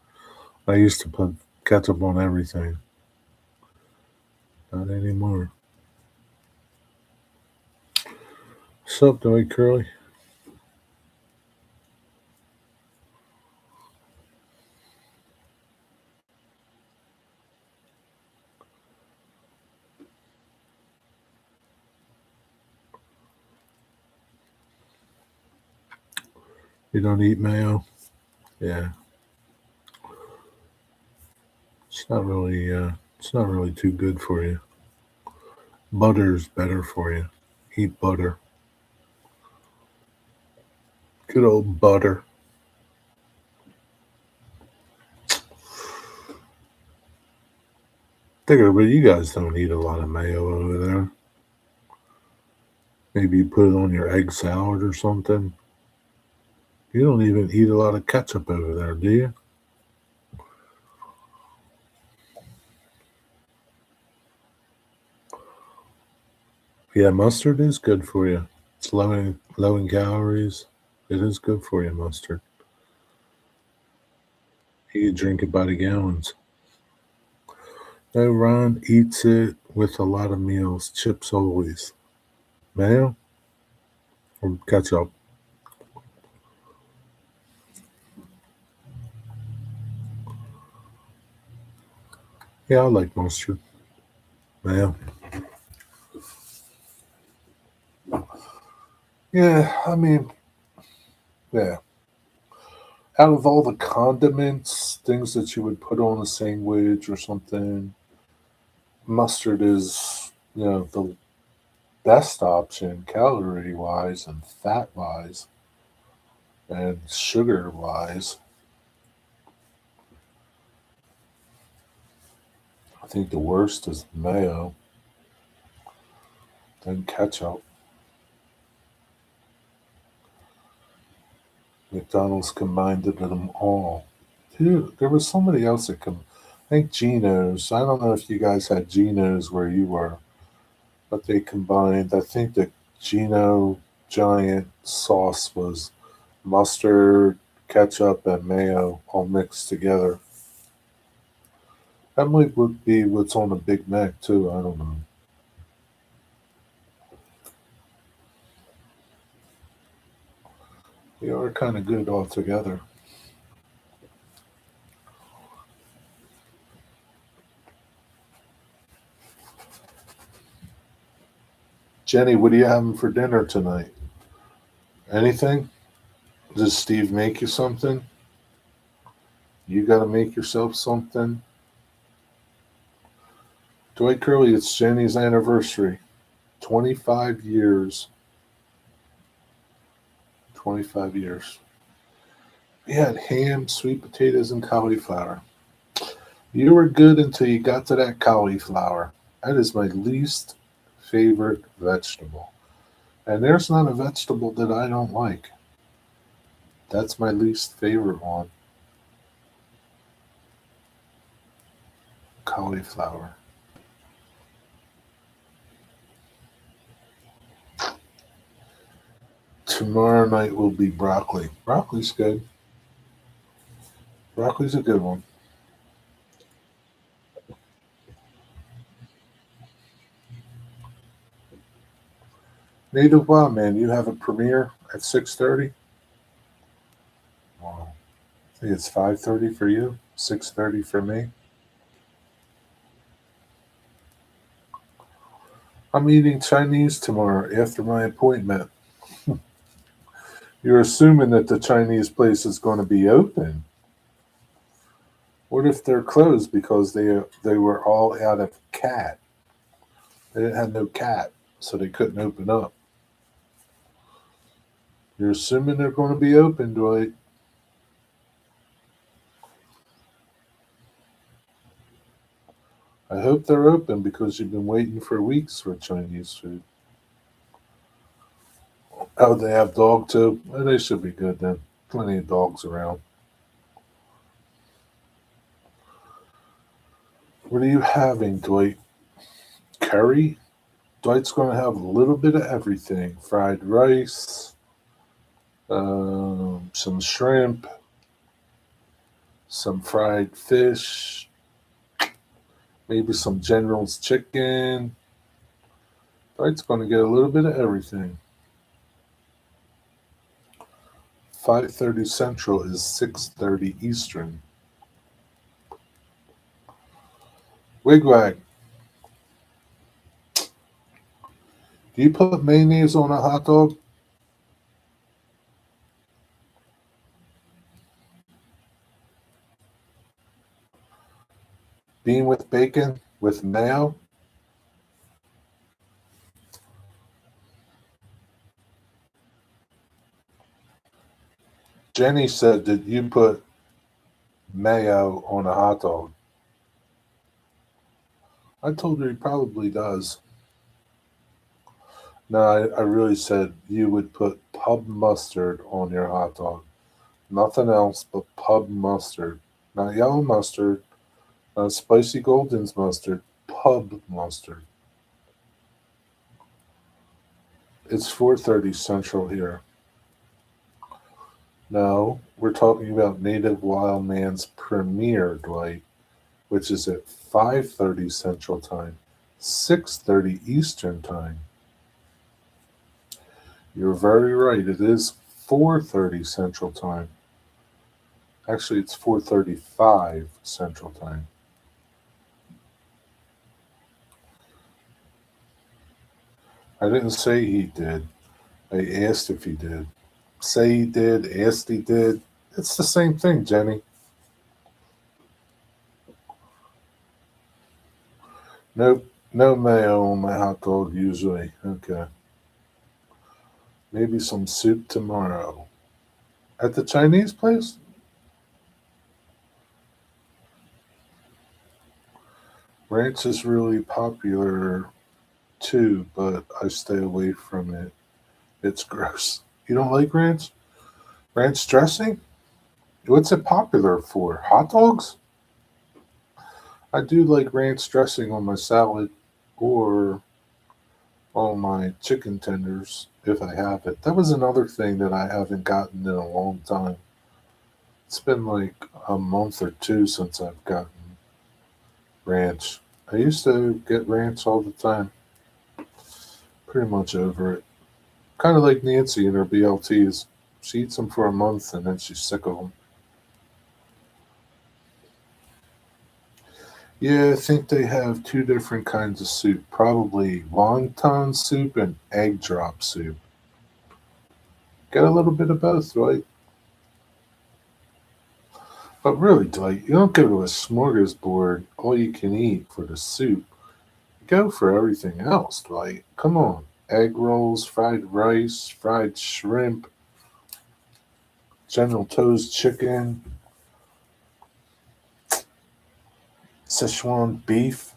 I used to put ketchup on everything. Not anymore. What's up, Dwight Curly? You don't eat mayo? Yeah, it's not really. It's not really too good for you. Butter's better for you. Eat butter. Good old butter. Digger, but you guys don't eat a lot of mayo over there. Maybe you put it on your egg salad or something. You don't even eat a lot of ketchup over there, do you? Yeah, mustard is good for you. It's low in calories. It is good for you, mustard. You can drink it by the gallons. No, Ron eats it with a lot of meals. Chips always. Mayo or ketchup? Yeah, I like mustard. Mayo. Yeah, I mean, yeah. Out of all the condiments, things that you would put on a sandwich or something, mustard is, the best option calorie wise and fat wise and sugar wise. I think the worst is mayo, then ketchup. McDonald's combined them all. Dude, there was somebody else that I think Geno's. I don't know if you guys had Geno's where you were, but they combined. I think the Geno giant sauce was mustard, ketchup, and mayo all mixed together. That might would be what's on a Big Mac too. I don't know. They are kind of good all together. Jenny, what are you having for dinner tonight? Anything? Does Steve make you something? You got to make yourself something? Dwight Curley, it's Jenny's anniversary. 25 years. 25 years. We had ham, sweet potatoes, and cauliflower. You were good until you got to that cauliflower. That is my least favorite vegetable. And there's not a vegetable that I don't like. That's my least favorite one. Cauliflower. Tomorrow night will be broccoli. Broccoli's good. Broccoli's a good one. Native Wild Man, you have a premiere at 6:30. Wow. I think it's 5:30 for you, 6:30 for me. I'm eating Chinese tomorrow after my appointment. You're assuming that the Chinese place is going to be open. What if they're closed because they were all out of cat? They didn't have no cat, so they couldn't open up. You're assuming they're going to be open, Dwight. I hope they're open because you've been waiting for weeks for Chinese food. Oh, they have dog too? Well, they should be good then. Plenty of dogs around. What are you having, Dwight? Curry? Dwight's going to have a little bit of everything: fried rice, some shrimp, some fried fish, maybe some General's chicken. Dwight's going to get a little bit of everything. 5:30 Central is 6:30 Eastern. Wigwag, do you put mayonnaise on a hot dog? Bean with bacon with mayo? Jenny said that you put mayo on a hot dog. I told her he probably does. No, I really said you would put pub mustard on your hot dog. Nothing else but pub mustard. Not yellow mustard, not spicy Golden's mustard, pub mustard. It's 4:30 Central here. No, we're talking about Native Wild Man's premiere, Dwight, which is at 5:30 Central Time, 6:30 Eastern Time. You're very right. It is 4:30 Central Time. Actually, it's 4:35 Central Time. I didn't say he did. I asked if he did. Say he did, asked he did. It's the same thing, Jenny. Nope, no mayo on my hot dog usually. Okay. Maybe some soup tomorrow. At the Chinese place? Ranch is really popular too, but I stay away from it. It's gross. You don't like ranch? Ranch dressing? What's it popular for? Hot dogs? I do like ranch dressing on my salad or on my chicken tenders if I have it. That was another thing that I haven't gotten in a long time. It's been like a month or two since I've gotten ranch. I used to get ranch all the time. Pretty much over it. Kind of like Nancy and her BLTs. She eats them for a month and then she's sick of them. Yeah, I think they have two different kinds of soup. Probably wonton soup and egg drop soup. Get a little bit of both, right? But really, Dwight, you don't go to a smorgasbord all you can eat for the soup. You go for everything else, Dwight. Come on. Egg rolls, fried rice, fried shrimp, General Tso's chicken, Szechuan beef,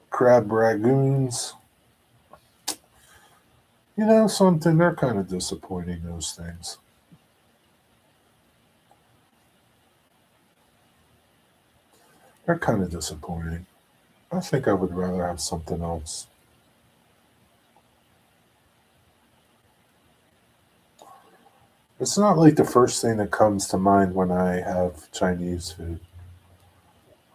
crab ragoons. You know something? They're kind of disappointing, those things. They're kind of disappointing. I think I would rather have something else. It's not like the first thing that comes to mind when I have Chinese food.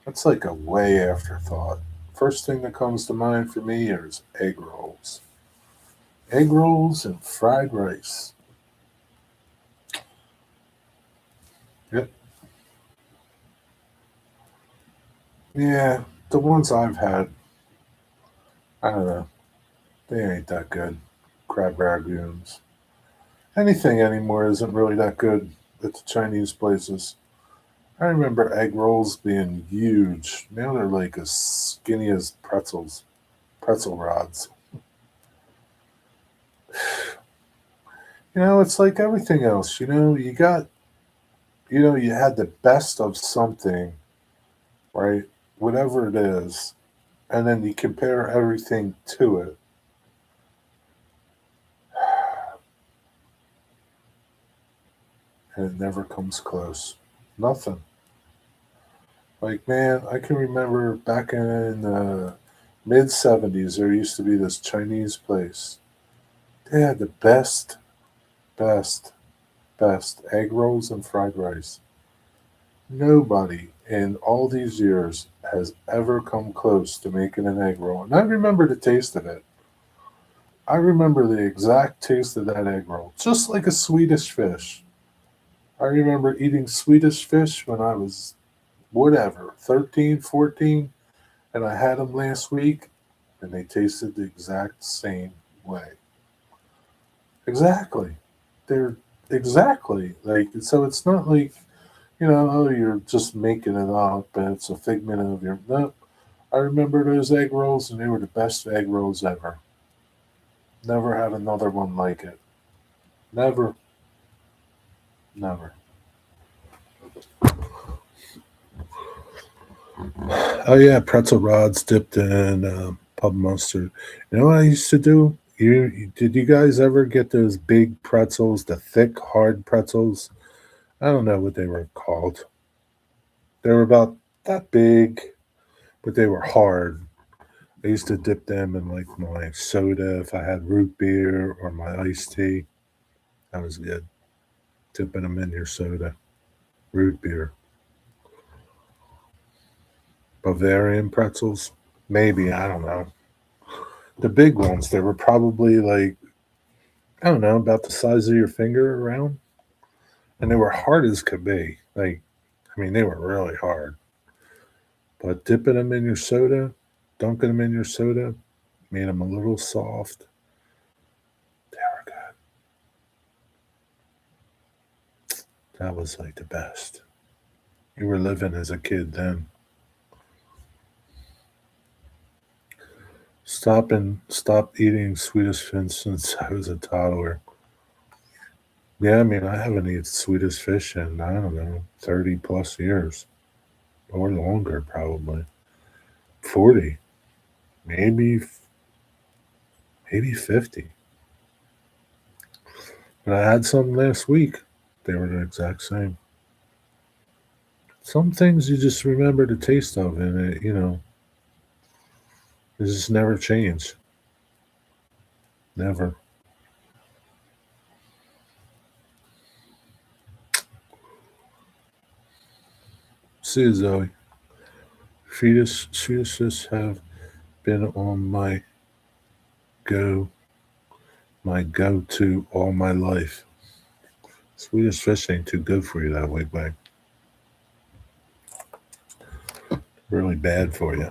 It's like a way afterthought. First thing that comes to mind for me is egg rolls. Egg rolls and fried rice. Yep. Yeah, the ones I've had, I don't know, they ain't that good. Crab ragoons. Anything anymore isn't really that good at the Chinese places. I remember egg rolls being huge. Now they're like as skinny as pretzels, pretzel rods. It's like everything else. You had the best of something, right? Whatever it is, and then you compare everything to it. And it never comes close. Nothing. Like, man, I can remember back in the mid 70s, there used to be this Chinese place. They had the best, best egg rolls and fried rice. Nobody in all these years has ever come close to making an egg roll. And I remember the taste of it. I remember the exact taste of that egg roll, just like a Swedish fish. I remember eating Swedish fish when I was whatever, 13, 14, and I had them last week, and they tasted the exact same way. Exactly. They're exactly like, so it's not like, oh, you're just making it up and it's a figment of your. No, I remember those egg rolls, and they were the best egg rolls ever. Never had another one like it. Never, never. Oh yeah, pretzel rods dipped in pub mustard. You know what I used to do? Did you guys ever get those big pretzels, the thick, hard pretzels? I don't know what they were called. They were about that big, but they were hard. I used to dip them in like my soda if I had root beer or my iced tea. That was good. Dipping them in your soda, root beer. Bavarian pretzels, maybe, I don't know. The big ones, they were probably like, I don't know, about the size of your finger around, and they were hard as could be. Like, I mean, they were really hard. But dipping them in your soda, dunking them in your soda, made them a little soft. They were good. That was like the best. You were living as a kid then. Stop eating Swedish fish since I was a toddler. Yeah, I mean, I haven't eaten Swedish fish in, I don't know, 30 plus years or longer, probably 40, maybe, maybe 50. But I had some last week. They were the exact same. Some things you just remember the taste of, and it just never change. Never. See you, Zoe. Fetuses have been on go, my go-to all my life. Swedish fish ain't too good for you that way, babe. Really bad for you.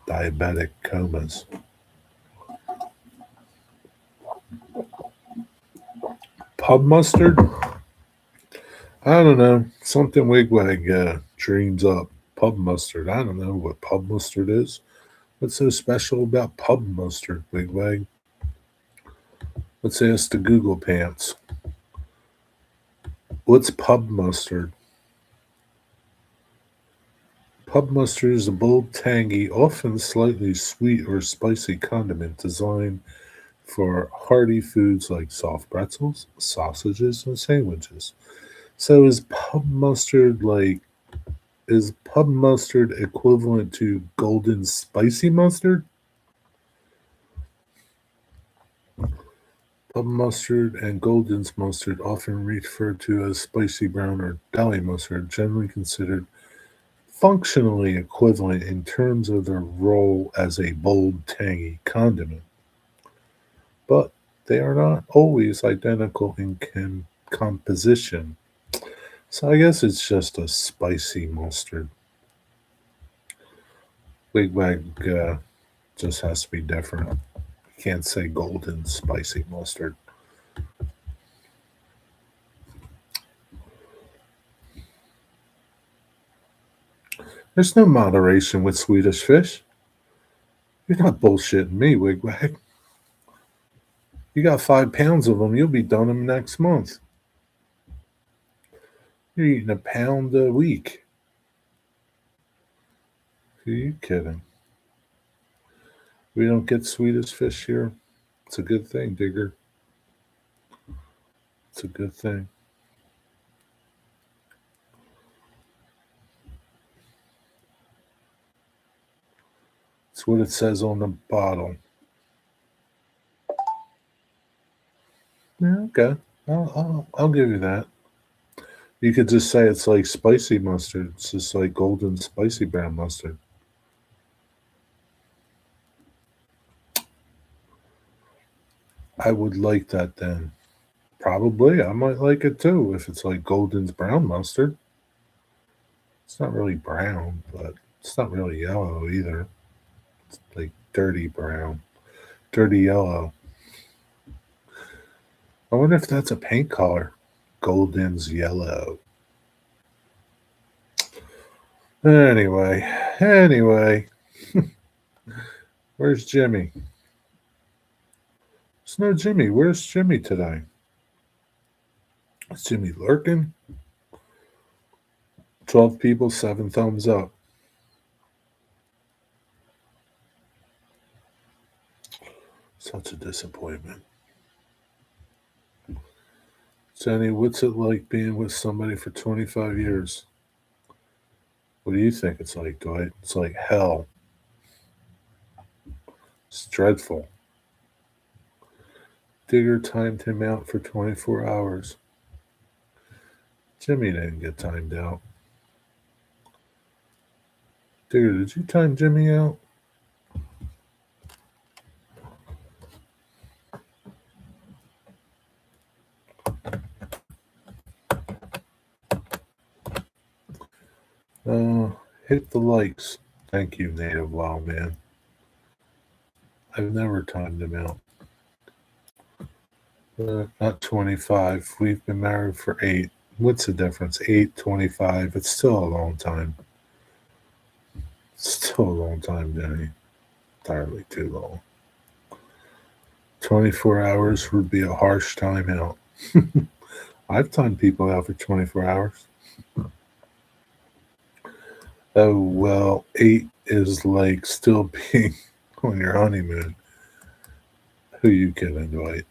Diabetic comas. Pub mustard? I don't know. Something Wigwag dreams up. Pub mustard. I don't know what pub mustard is. What's so special about pub mustard, Wigwag? Let's ask the Google pants. What's pub mustard? Pub mustard is a bold, tangy, often slightly sweet or spicy condiment designed for hearty foods like soft pretzels, sausages, and sandwiches. So is pub mustard equivalent to golden spicy mustard? Pub mustard and Golden's mustard, often referred to as spicy brown or deli mustard, generally considered functionally equivalent in terms of their role as a bold, tangy condiment, but they are not always identical in composition. So I guess it's just a spicy mustard. Wigwag just has to be different. You can't say golden spicy mustard. There's no moderation with Swedish fish. You're not bullshitting me, Wigwag. You got 5 pounds of them, you'll be done them next month. You're eating a pound a week. Are you kidding? We don't get Swedish fish here. It's a good thing, Digger. It's a good thing. It's what it says on the bottle. Yeah, okay. I'll give you that. You could just say it's like spicy mustard. It's just like golden spicy brown mustard. I would like that then. Probably. I might like it too if it's like golden's brown mustard. It's not really brown, but it's not really yellow either. It's like dirty brown, dirty yellow. I wonder if that's a paint color. Golden's yellow. Anyway, where's Jimmy? There's no Jimmy. Where's Jimmy today? Is Jimmy lurking? 12 people, 7 thumbs up. Such a disappointment. Jenny, what's it like being with somebody for 25 years? What do you think it's like, Dwight? It's like hell. It's dreadful. Digger timed him out for 24 hours. Jimmy didn't get timed out. Digger, did you time Jimmy out? Hit the likes. Thank you, Native Wild Man. I've never timed him out. Not 25. We've been married for 8. What's the difference? 8, 25. It's still a long time. Still a long time, Jenny. Entirely too long. 24 hours would be a harsh timeout. I've timed people out for 24 hours. Oh, well, 8 is like still being on your honeymoon. Who you kidding, Dwight?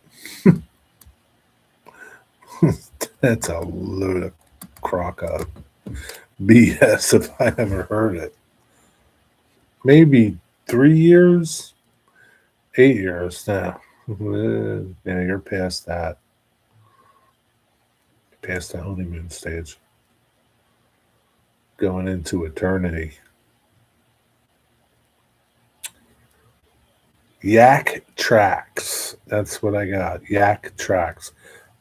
That's a load of crock up BS if I ever heard it. Maybe 3 years, 8 years now. Yeah, you're past that. Past the honeymoon stage. Going into eternity. Yak Tracks. That's what I got. Yak Tracks.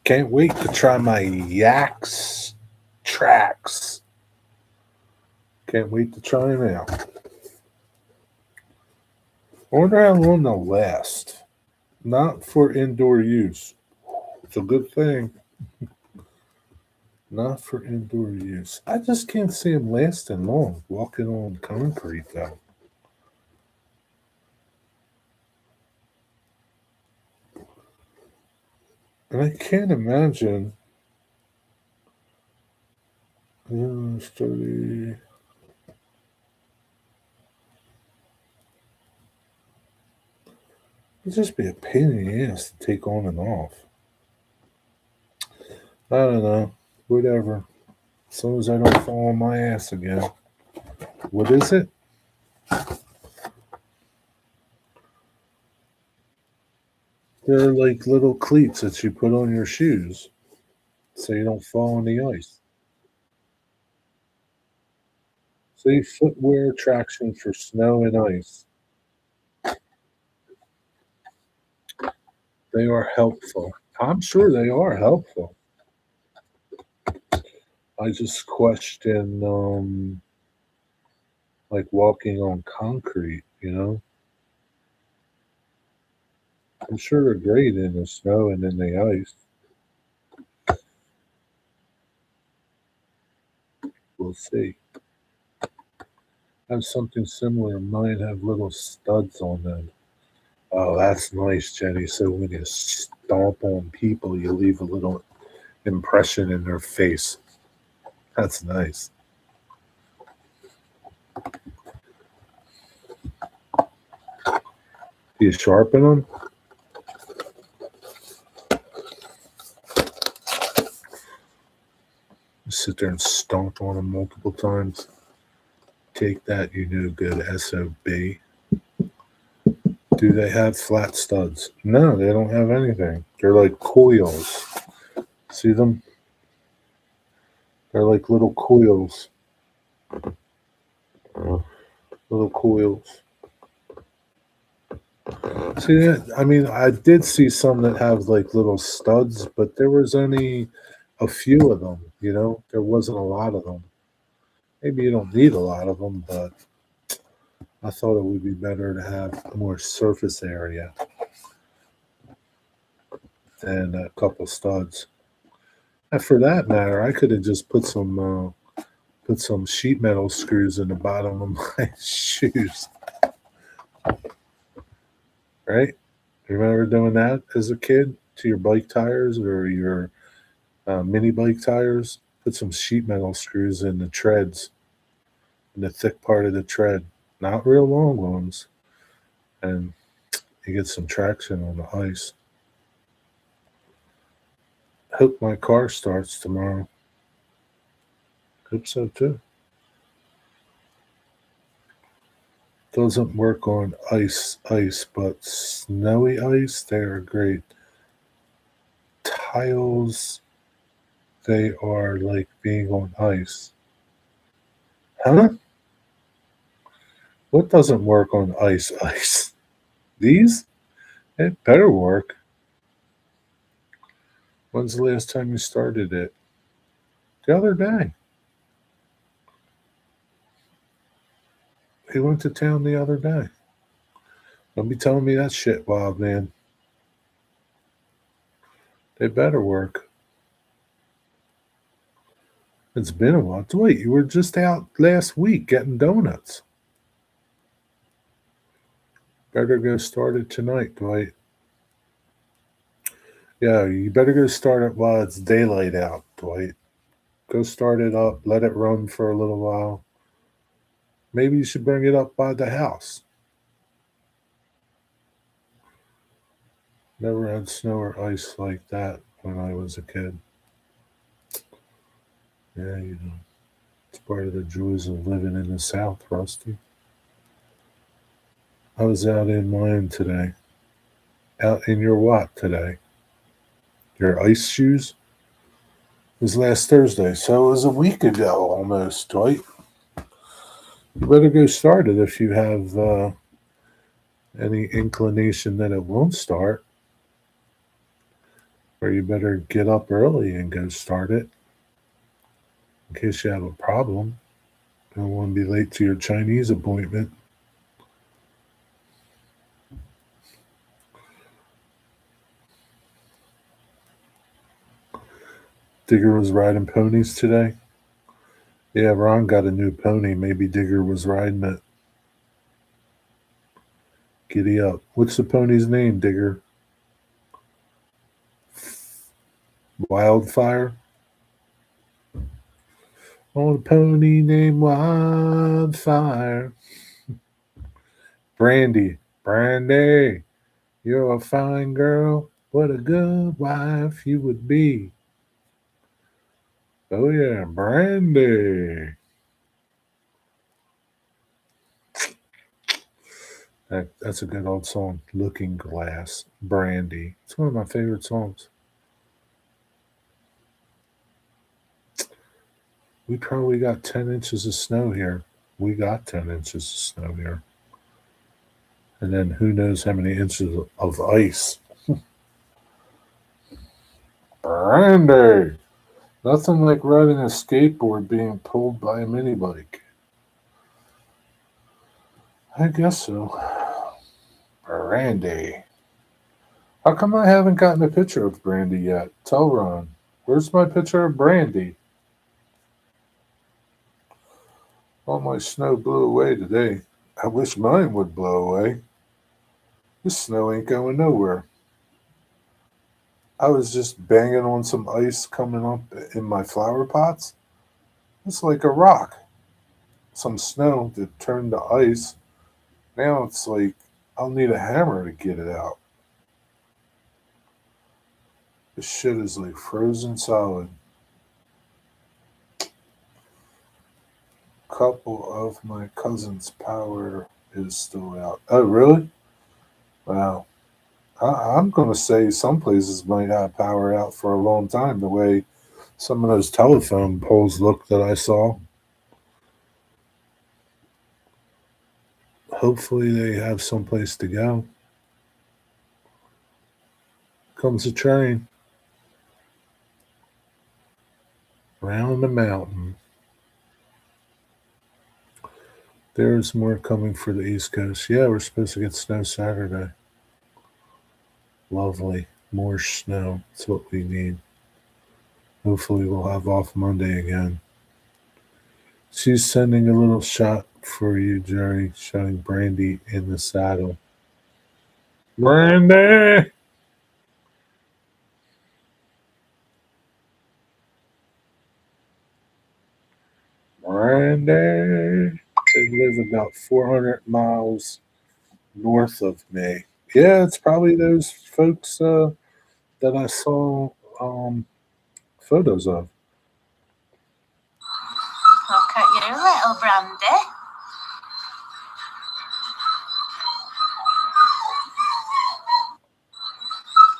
Can't wait to try my Yaks Tracks. Can't wait to try them out. I wonder how long they'll last. Not for indoor use. It's a good thing. Not for indoor use. I just can't see them lasting long walking on concrete, though. And I can't imagine. 30. It'd just be a pain in the ass to take on and off. I don't know. Whatever. As long as I don't fall on my ass again. What is it? They're like little cleats that you put on your shoes so you don't fall on the ice. Say footwear traction for snow and ice. They are helpful. I'm sure they are helpful. I just question, like walking on concrete. I'm sure they're great in the snow and in the ice. We'll see. I have something similar. Mine have little studs on them. Oh, that's nice, Jenny. So when you stomp on people, you leave a little impression in their face. That's nice. Do you sharpen them? You sit there and stomp on them multiple times. Take that, you know, good SOB. Do they have flat studs? No, they don't have anything. They're like coils. See them? They're like little coils. Little coils. See that? I mean, I did see some that have like little studs, but there was only a few of them. There wasn't a lot of them. Maybe you don't need a lot of them, but I thought it would be better to have more surface area than a couple studs. And for that matter, I could have just put some sheet metal screws in the bottom of my shoes. Right? Remember doing that as a kid to your bike tires or your mini bike tires? Put some sheet metal screws in the treads, in the thick part of the tread, not real long ones, and you get some traction on the ice. Hope my car starts tomorrow. Hope so too. Doesn't work on ice, but snowy ice, they are great. Tiles, they are like being on ice. Huh? What doesn't work on ice? Ice. These? It better work. When's the last time you started it? The other day. He went to town the other day. Don't be telling me that shit, Bob, man. They better work. It's been a while. Wait, you were just out last week getting donuts. Better go start it tonight, Dwight. Yeah, you better go start it while it's daylight out, Dwight. Go start it up, let it run for a little while. Maybe you should bring it up by the house. Never had snow or ice like that when I was a kid. Yeah, it's part of the joys of living in the South, Rusty. I was out in mine today. Out in your what today? Your ice shoes? It was last Thursday, so it was a week ago almost, Dwight. You better go start it if you have any inclination that it won't start. Or you better get up early and go start it in case you have a problem. You don't want to be late to your Chinese appointment. Digger was riding ponies today. Yeah, Ron got a new pony. Maybe Digger was riding it. Giddy up. What's the pony's name, Digger? Wildfire? On a pony named Wildfire. Brandy. Brandy, you're a fine girl. What a good wife you would be. Oh, yeah, Brandy. That's a good old song. Looking Glass. Brandy. It's one of my favorite songs. We probably got 10 inches of snow here. We got 10 inches of snow here. And then who knows how many inches of ice. Brandy! Nothing like riding a skateboard being pulled by a mini bike. I guess so. Brandy. How come I haven't gotten a picture of Brandy yet? Tell Ron. Where's my picture of Brandy? All my snow blew away today. I wish mine would blow away. This snow ain't going nowhere. I was just banging on some ice coming up in my flower pots. It's like a rock. Some snow that turned to ice. Now it's like I'll need a hammer to get it out. This shit is like frozen solid. Couple of my cousins' power is still out. Oh, really? Wow. I'm going to say some places might have power out for a long time, the way some of those telephone poles look that I saw. Hopefully, they have someplace to go. Comes a train round the mountain. There's more coming for the East Coast. Yeah, we're supposed to get snow Saturday. Lovely. More snow. That's what we need. Hopefully, we'll have off Monday again. She's sending a little shot for you, Jerry, showing Brandy in the saddle. Brandy! Brandy! They live about 400 miles north of me. Yeah, it's probably those folks that I saw photos of. Look at you, little Brandy.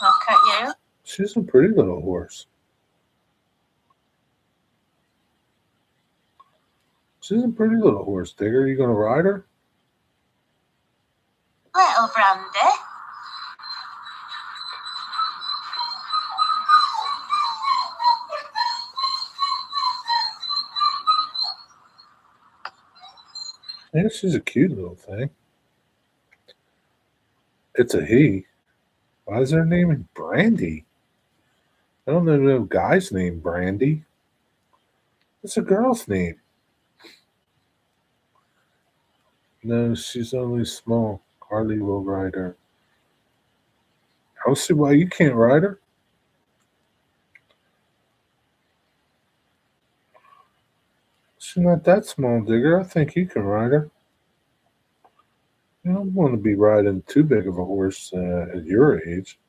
Look at you. She's a pretty little horse. She's a pretty little horse, Digger. Are you going to ride her? Little Brandy. Yeah, she's a cute little thing. It's a he. Why is her name Brandy? I don't know no guy's name Brandy. It's a girl's name. No, she's only small. Harley will ride her. I don't see why you can't ride her. She's not that small, Digger. I think you can ride her. You don't want to be riding too big of a horse at your age.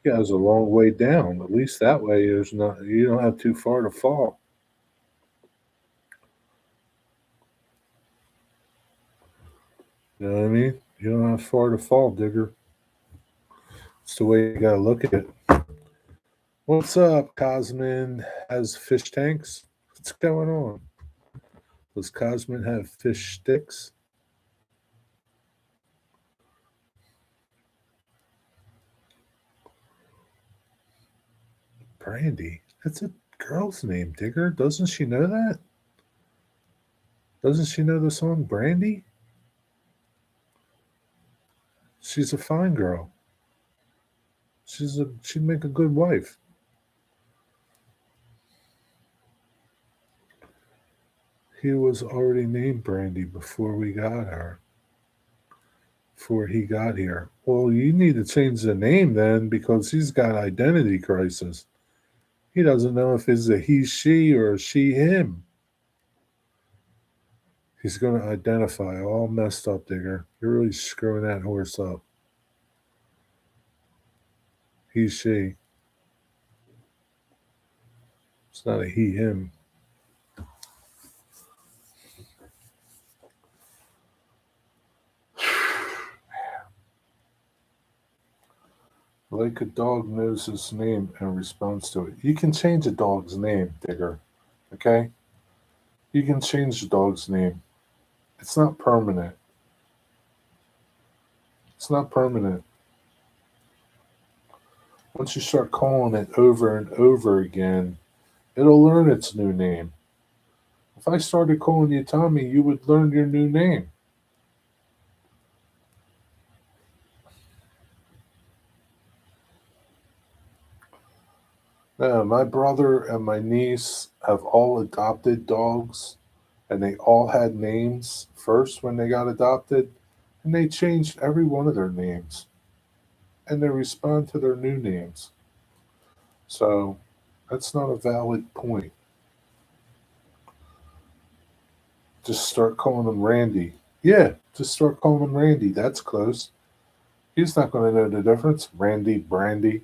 He has a long way down. At least that way, there's not you don't have too far to fall. You know what I mean? You don't have far to fall, Digger. It's the way you gotta look at it. What's up, Cosmin? Has fish tanks? What's going on? Does Cosmin have fish sticks? Brandy. That's a girl's name, Digger. Doesn't she know that? Doesn't she know the song Brandy? She's a fine girl. She'd make a good wife. He was already named Brandy before we got her. Before he got here. Well, you need to change the name then because he's got identity crisis. He doesn't know if it's a he, she, or a she, him. He's going to identify all messed up, Digger. You're really screwing that horse up. He, she. It's not a he, him. Like a dog knows his name and responds to it. You can change a dog's name, Digger. Okay? You can change the dog's name. It's not permanent. It's not permanent. Once you start calling it over and over again, it'll learn its new name. If I started calling you Tommy, you would learn your new name. My brother and my niece have all adopted dogs, and they all had names first when they got adopted, and they changed every one of their names, and they respond to their new names. So that's not a valid point. Just start calling him Randy. Yeah, just start calling him Randy. That's close. He's not going to know the difference. Randy, Brandy.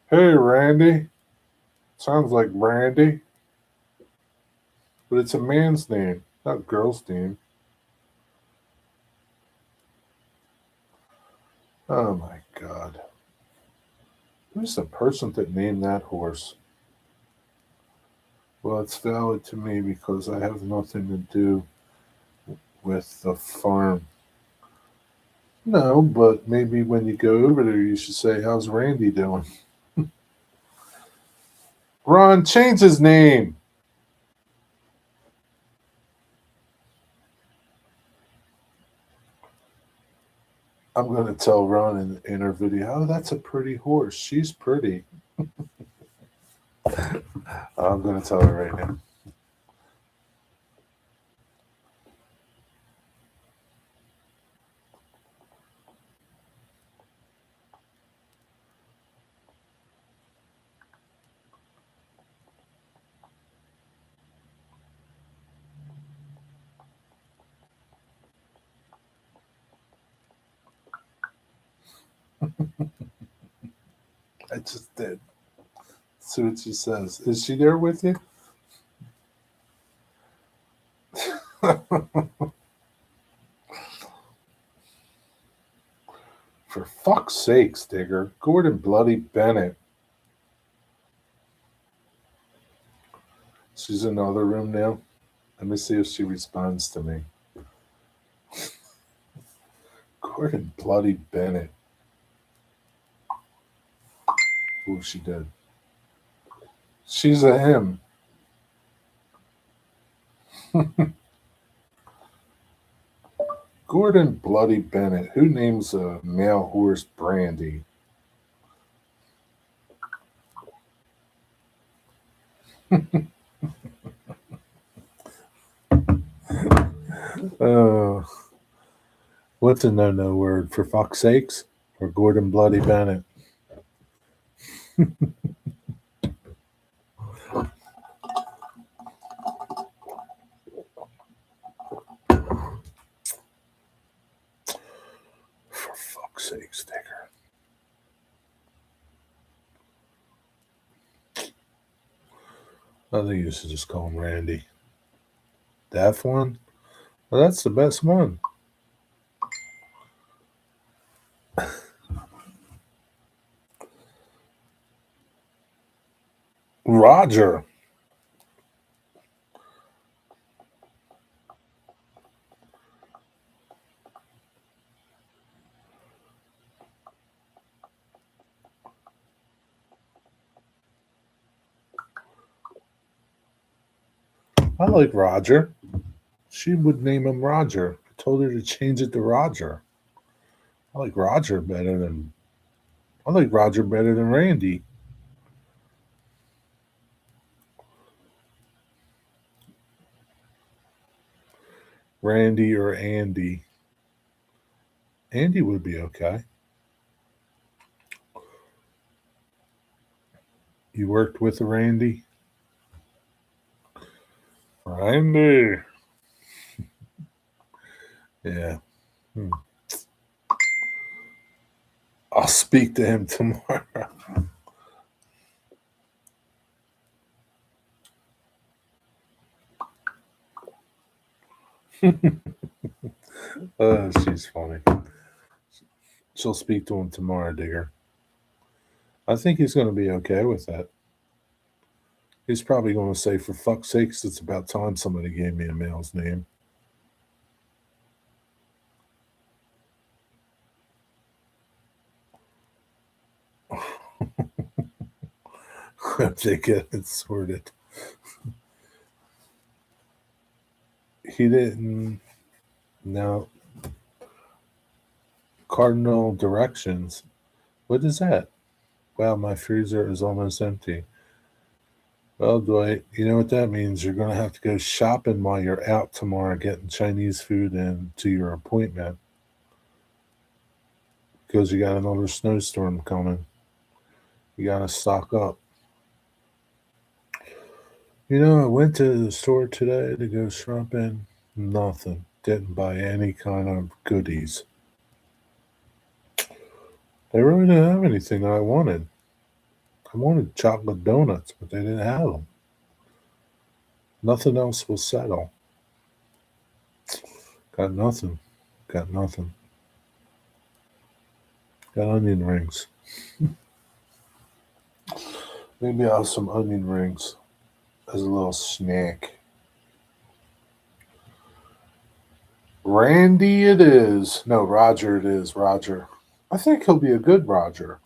Hey, Randy. Sounds like Brandy. But it's a man's name, not a girl's name. Oh my God. Who's the person that named that horse? Well, it's valid to me because I have nothing to do with the farm. No, but maybe when you go over there, you should say, "How's Randy doing?" Ron, change his name. I'm going to tell Ron in her video, "Oh, that's a pretty horse. She's pretty." I'm going to tell her right now. I just did. See what she says. Is she there with you? For fuck's sakes, Digger. Gordon Bloody Bennett. She's in the other room now. Let me see if she responds to me. Gordon Bloody Bennett. Oh, she did. She's a him. Gordon Bloody Bennett. Who names a male horse Brandy? Oh, what's a no word? For fuck's sakes? Or Gordon Bloody Bennett? For fuck's sakes, Digger. I think you should just call him Randy. That one? Well, that's the best one. Roger. I like Roger. She would name him Roger. I told her to change it to Roger. I like Roger better than Randy. Randy or Andy. Andy would be okay. You worked with Randy? Randy. Yeah. I'll speak to him tomorrow. She's funny. She'll speak to him tomorrow, Digger. I think he's going to be okay with that. He's probably going to say, for fuck's sakes, it's about time somebody gave me a male's name. If they get it sorted. He didn't. No. Cardinal directions. What is that? Wow, my freezer is almost empty. Well, Dwight, you know what that means? You're going to have to go shopping while you're out tomorrow getting Chinese food in to your appointment because you got another snowstorm coming. You got to stock up. You know, I went to the store today to go shopping. Nothing. Didn't buy any kind of goodies. They really didn't have anything that I wanted. I wanted chocolate donuts, but they didn't have them. Nothing else will settle. Got nothing. Got nothing. Got onion rings. Maybe I'll have some onion rings as a little snack. Randy it is. No, Roger it is. Roger. I think he'll be a good Roger.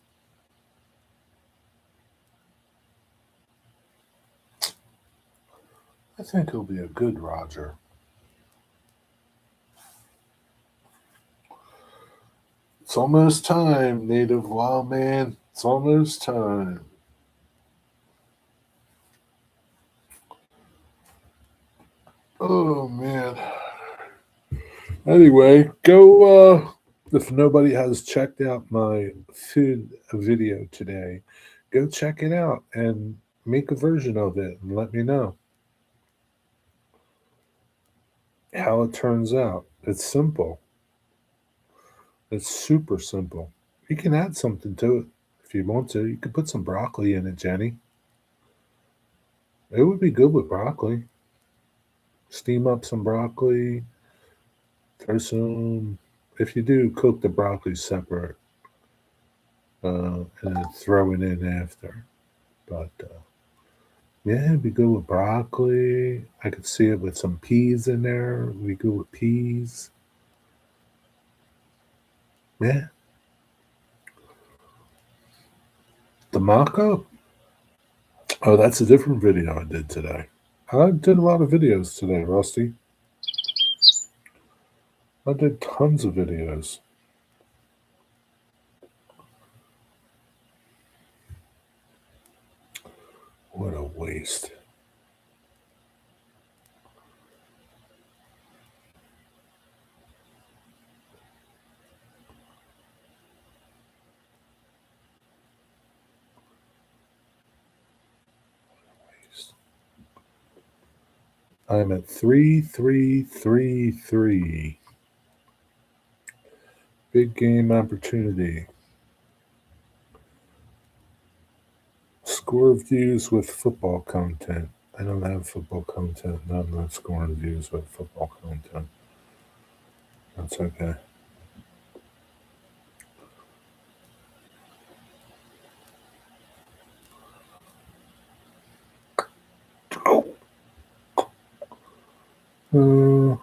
I think he'll be a good Roger. It's almost time, Native Wild Man. It's almost time. Oh, man. Anyway, go, if nobody has checked out my food video today, go check it out and make a version of it and let me know how it turns out. It's simple. It's super simple. You can add something to it if you want to. You could put some broccoli in it, Jenny. It would be good with broccoli. Steam up some broccoli. Throw some. If you do cook the broccoli separate, and then throw it in after. But yeah, it'd be good with broccoli. I could see it with some peas in there. It'd be good with peas. Yeah. The mock-up? Oh, that's a different video I did today. I did a lot of videos today, Rusty. I did tons of videos. What a waste. I'm at 3333. Big game opportunity. Score views with football content. I don't have football content. No, I'm not scoring views with football content. That's okay. Oh.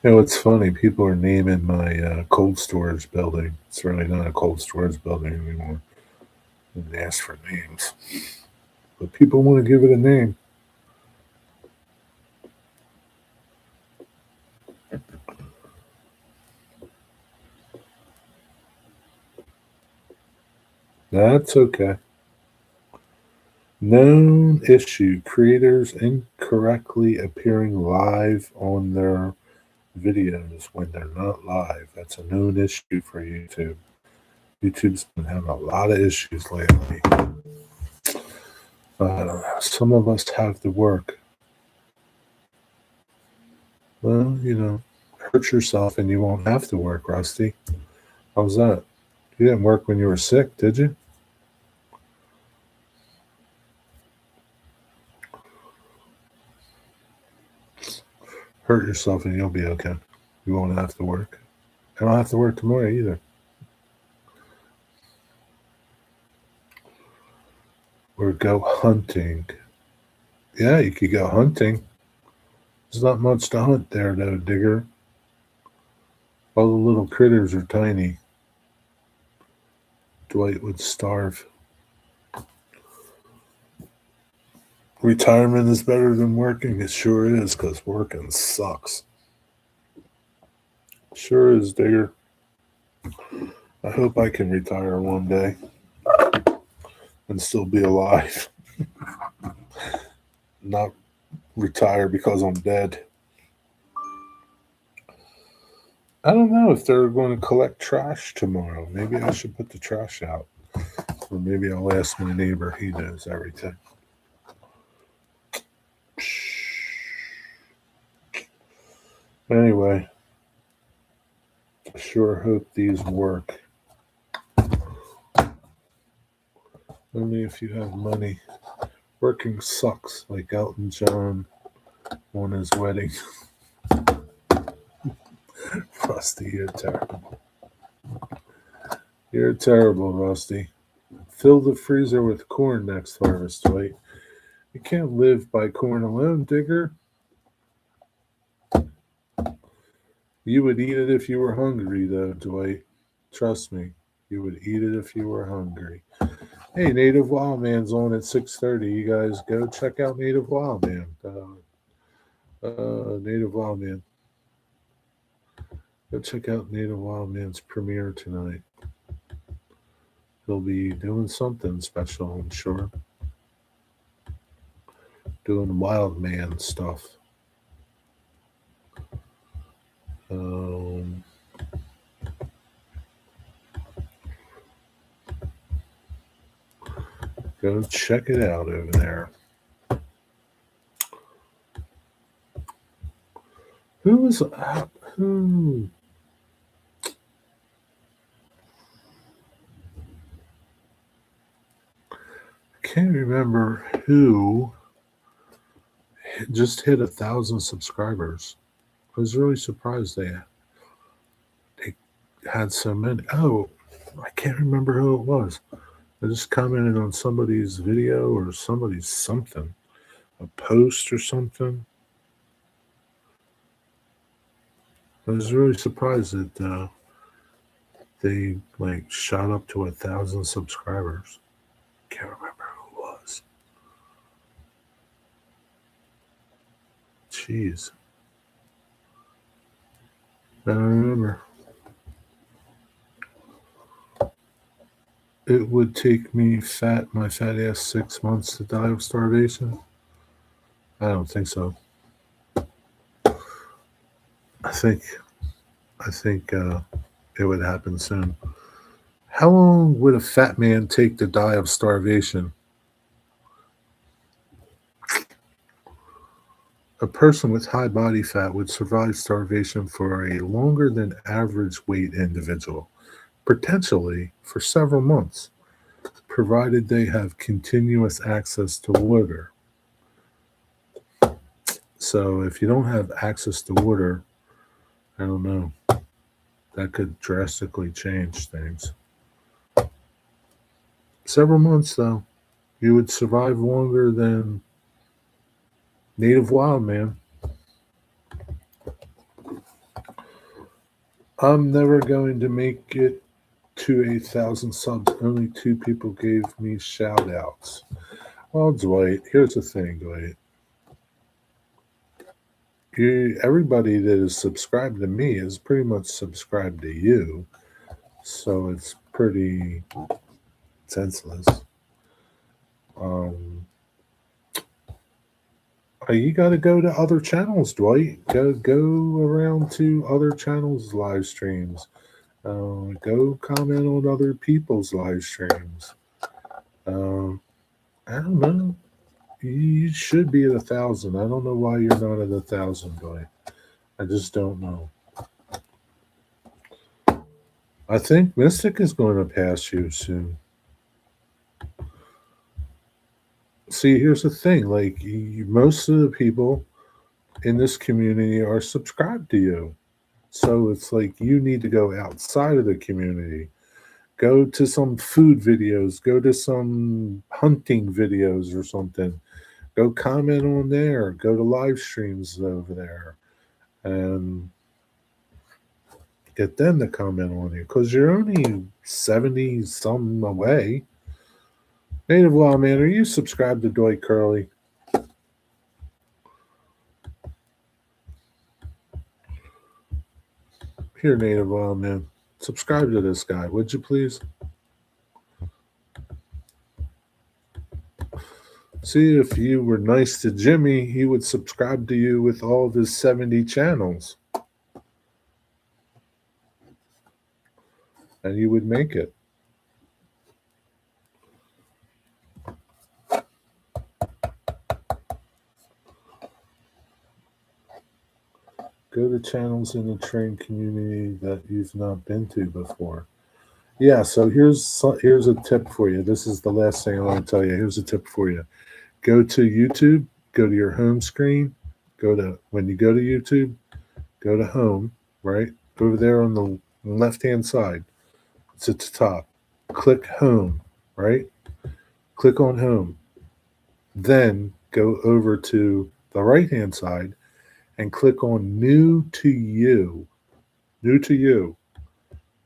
You know, it's funny. People are naming my cold storage building. It's really not a cold storage building anymore. They ask for names. But people want to give it a name. That's okay. Known issue: creators incorrectly appearing live on their videos when they're not live. That's a known issue for YouTube. YouTube's been having a lot of issues lately. Some of us have to work. Well, hurt yourself and you won't have to work, Rusty. How's that? You didn't work when you were sick, did you? Hurt yourself and you'll be okay. You won't have to work. I don't have to work tomorrow either. Or go hunting. Yeah, you could go hunting. There's not much to hunt there, though, Digger. All the little critters are tiny. Dwight would starve. Retirement is better than working. It sure is, because working sucks. Sure is, Digger. I hope I can retire one day and still be alive. Not retire because I'm dead. I don't know if they're going to collect trash tomorrow. Maybe I should put the trash out. Or maybe I'll ask my neighbor. He knows everything. Anyway, I sure hope these work. Only if you have money. Working sucks, like Elton John on his wedding. Rusty, you're terrible. You're terrible, Rusty. Fill the freezer with corn next harvest, Dwight. You can't live by corn alone, Digger. You would eat it if you were hungry, though, Dwight. Trust me, you would eat it if you were hungry. Hey, Native Wild Man's on at 6:30. You guys go check out Native Wild Man. Native Wild Man. Go check out Native Wild Man's premiere tonight. He'll be doing something special, I'm sure. Doing Wild Man stuff. Go check it out over there. Who? I can't remember who just hit 1,000 subscribers. I was really surprised they had so many. Oh, I can't remember who it was. I just commented on somebody's video or somebody's something, a post or something. I was really surprised that they shot up to 1,000 subscribers. Can't remember who it was. Jeez. I don't remember. It would take me my fat ass 6 months to die of starvation. I don't think so. I think it would happen soon. How long would a fat man take to die of starvation? A person with high body fat would survive starvation for a longer than average weight individual, potentially for several months, provided they have continuous access to water. So if you don't have access to water, I don't know. That could drastically change things. Several months, though. You would survive longer than Native Wild Man. I'm never going to make it to 1,000 subs. Only 2 people gave me shout outs. Well, Dwight, here's the thing, Dwight. Everybody that is subscribed to me is pretty much subscribed to you. So it's pretty senseless. You got to go to other channels, Dwight. Go around to other channels' live streams. Go comment on other people's live streams. I don't know. You should be at 1,000. I don't know why you're not at 1,000, Dwight. I just don't know. I think Mystic is going to pass you soon. See, here's the thing. Like, most of the people in this community are subscribed to you. So it's like you need to go outside of the community. Go to some food videos. Go to some hunting videos or something. Go comment on there. Go to live streams over there. And get them to comment on you. Because you're only 70 some away. Native Wild Man, are you subscribed to Dwight Curley? Here, Native Wild Man, subscribe to this guy, would you please? See, if you were nice to Jimmy, he would subscribe to you with all of his 70 channels. And you would make it. Go to channels in the train community that you've not been to before. Yeah, so here's a tip for you. This is the last thing I want to tell you. Here's a tip for you. Go to YouTube, go to your home screen, when you go to YouTube, go to home, right? Over there on the left-hand side. It's at the top. Click home, right? Click on home. Then go over to the right-hand side and click on new to you. New to you.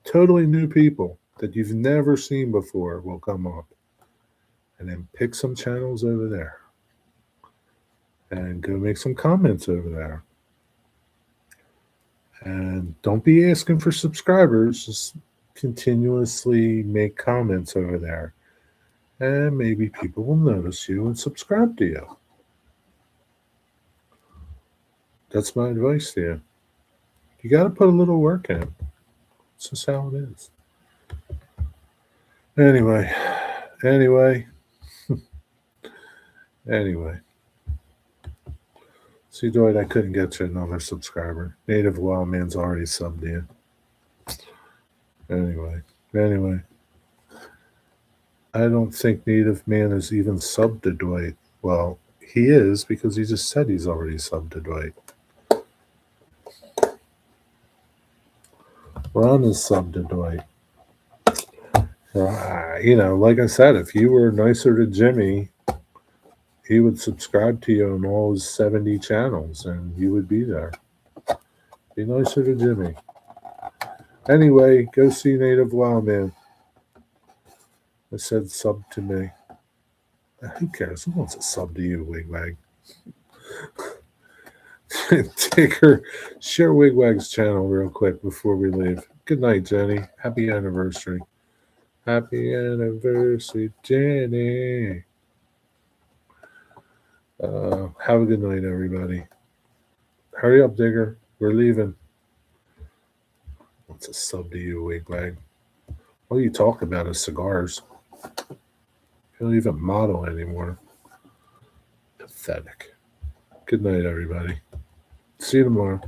Totally new people that you've never seen before will come up. And then pick some channels over there. And go make some comments over there. And don't be asking for subscribers. Just continuously make comments over there. And maybe people will notice you and subscribe to you. That's my advice to you. You got to put a little work in. It's just how it is. Anyway. See, Dwight, I couldn't get you another subscriber. Native Wild Man's already subbed in. Anyway. I don't think Native Man is even subbed to Dwight. Well, he is because he just said he's already subbed to Dwight. Ron is subbed to Dwight. Like I said, if you were nicer to Jimmy, he would subscribe to you on all his 70 channels and you would be there. Be nicer to Jimmy. Anyway, go see Native Wild Man. I said sub to me. Who cares? Who wants to sub to you, Wigwag? Share Wigwag's channel real quick before we leave. Good night, Jenny. Happy anniversary. Happy anniversary, Jenny. Have a good night, everybody. Hurry up, Digger. We're leaving. What's a sub to you, Wigwag? All you talk about is cigars. You don't even model anymore. Pathetic. Good night, everybody. See you tomorrow.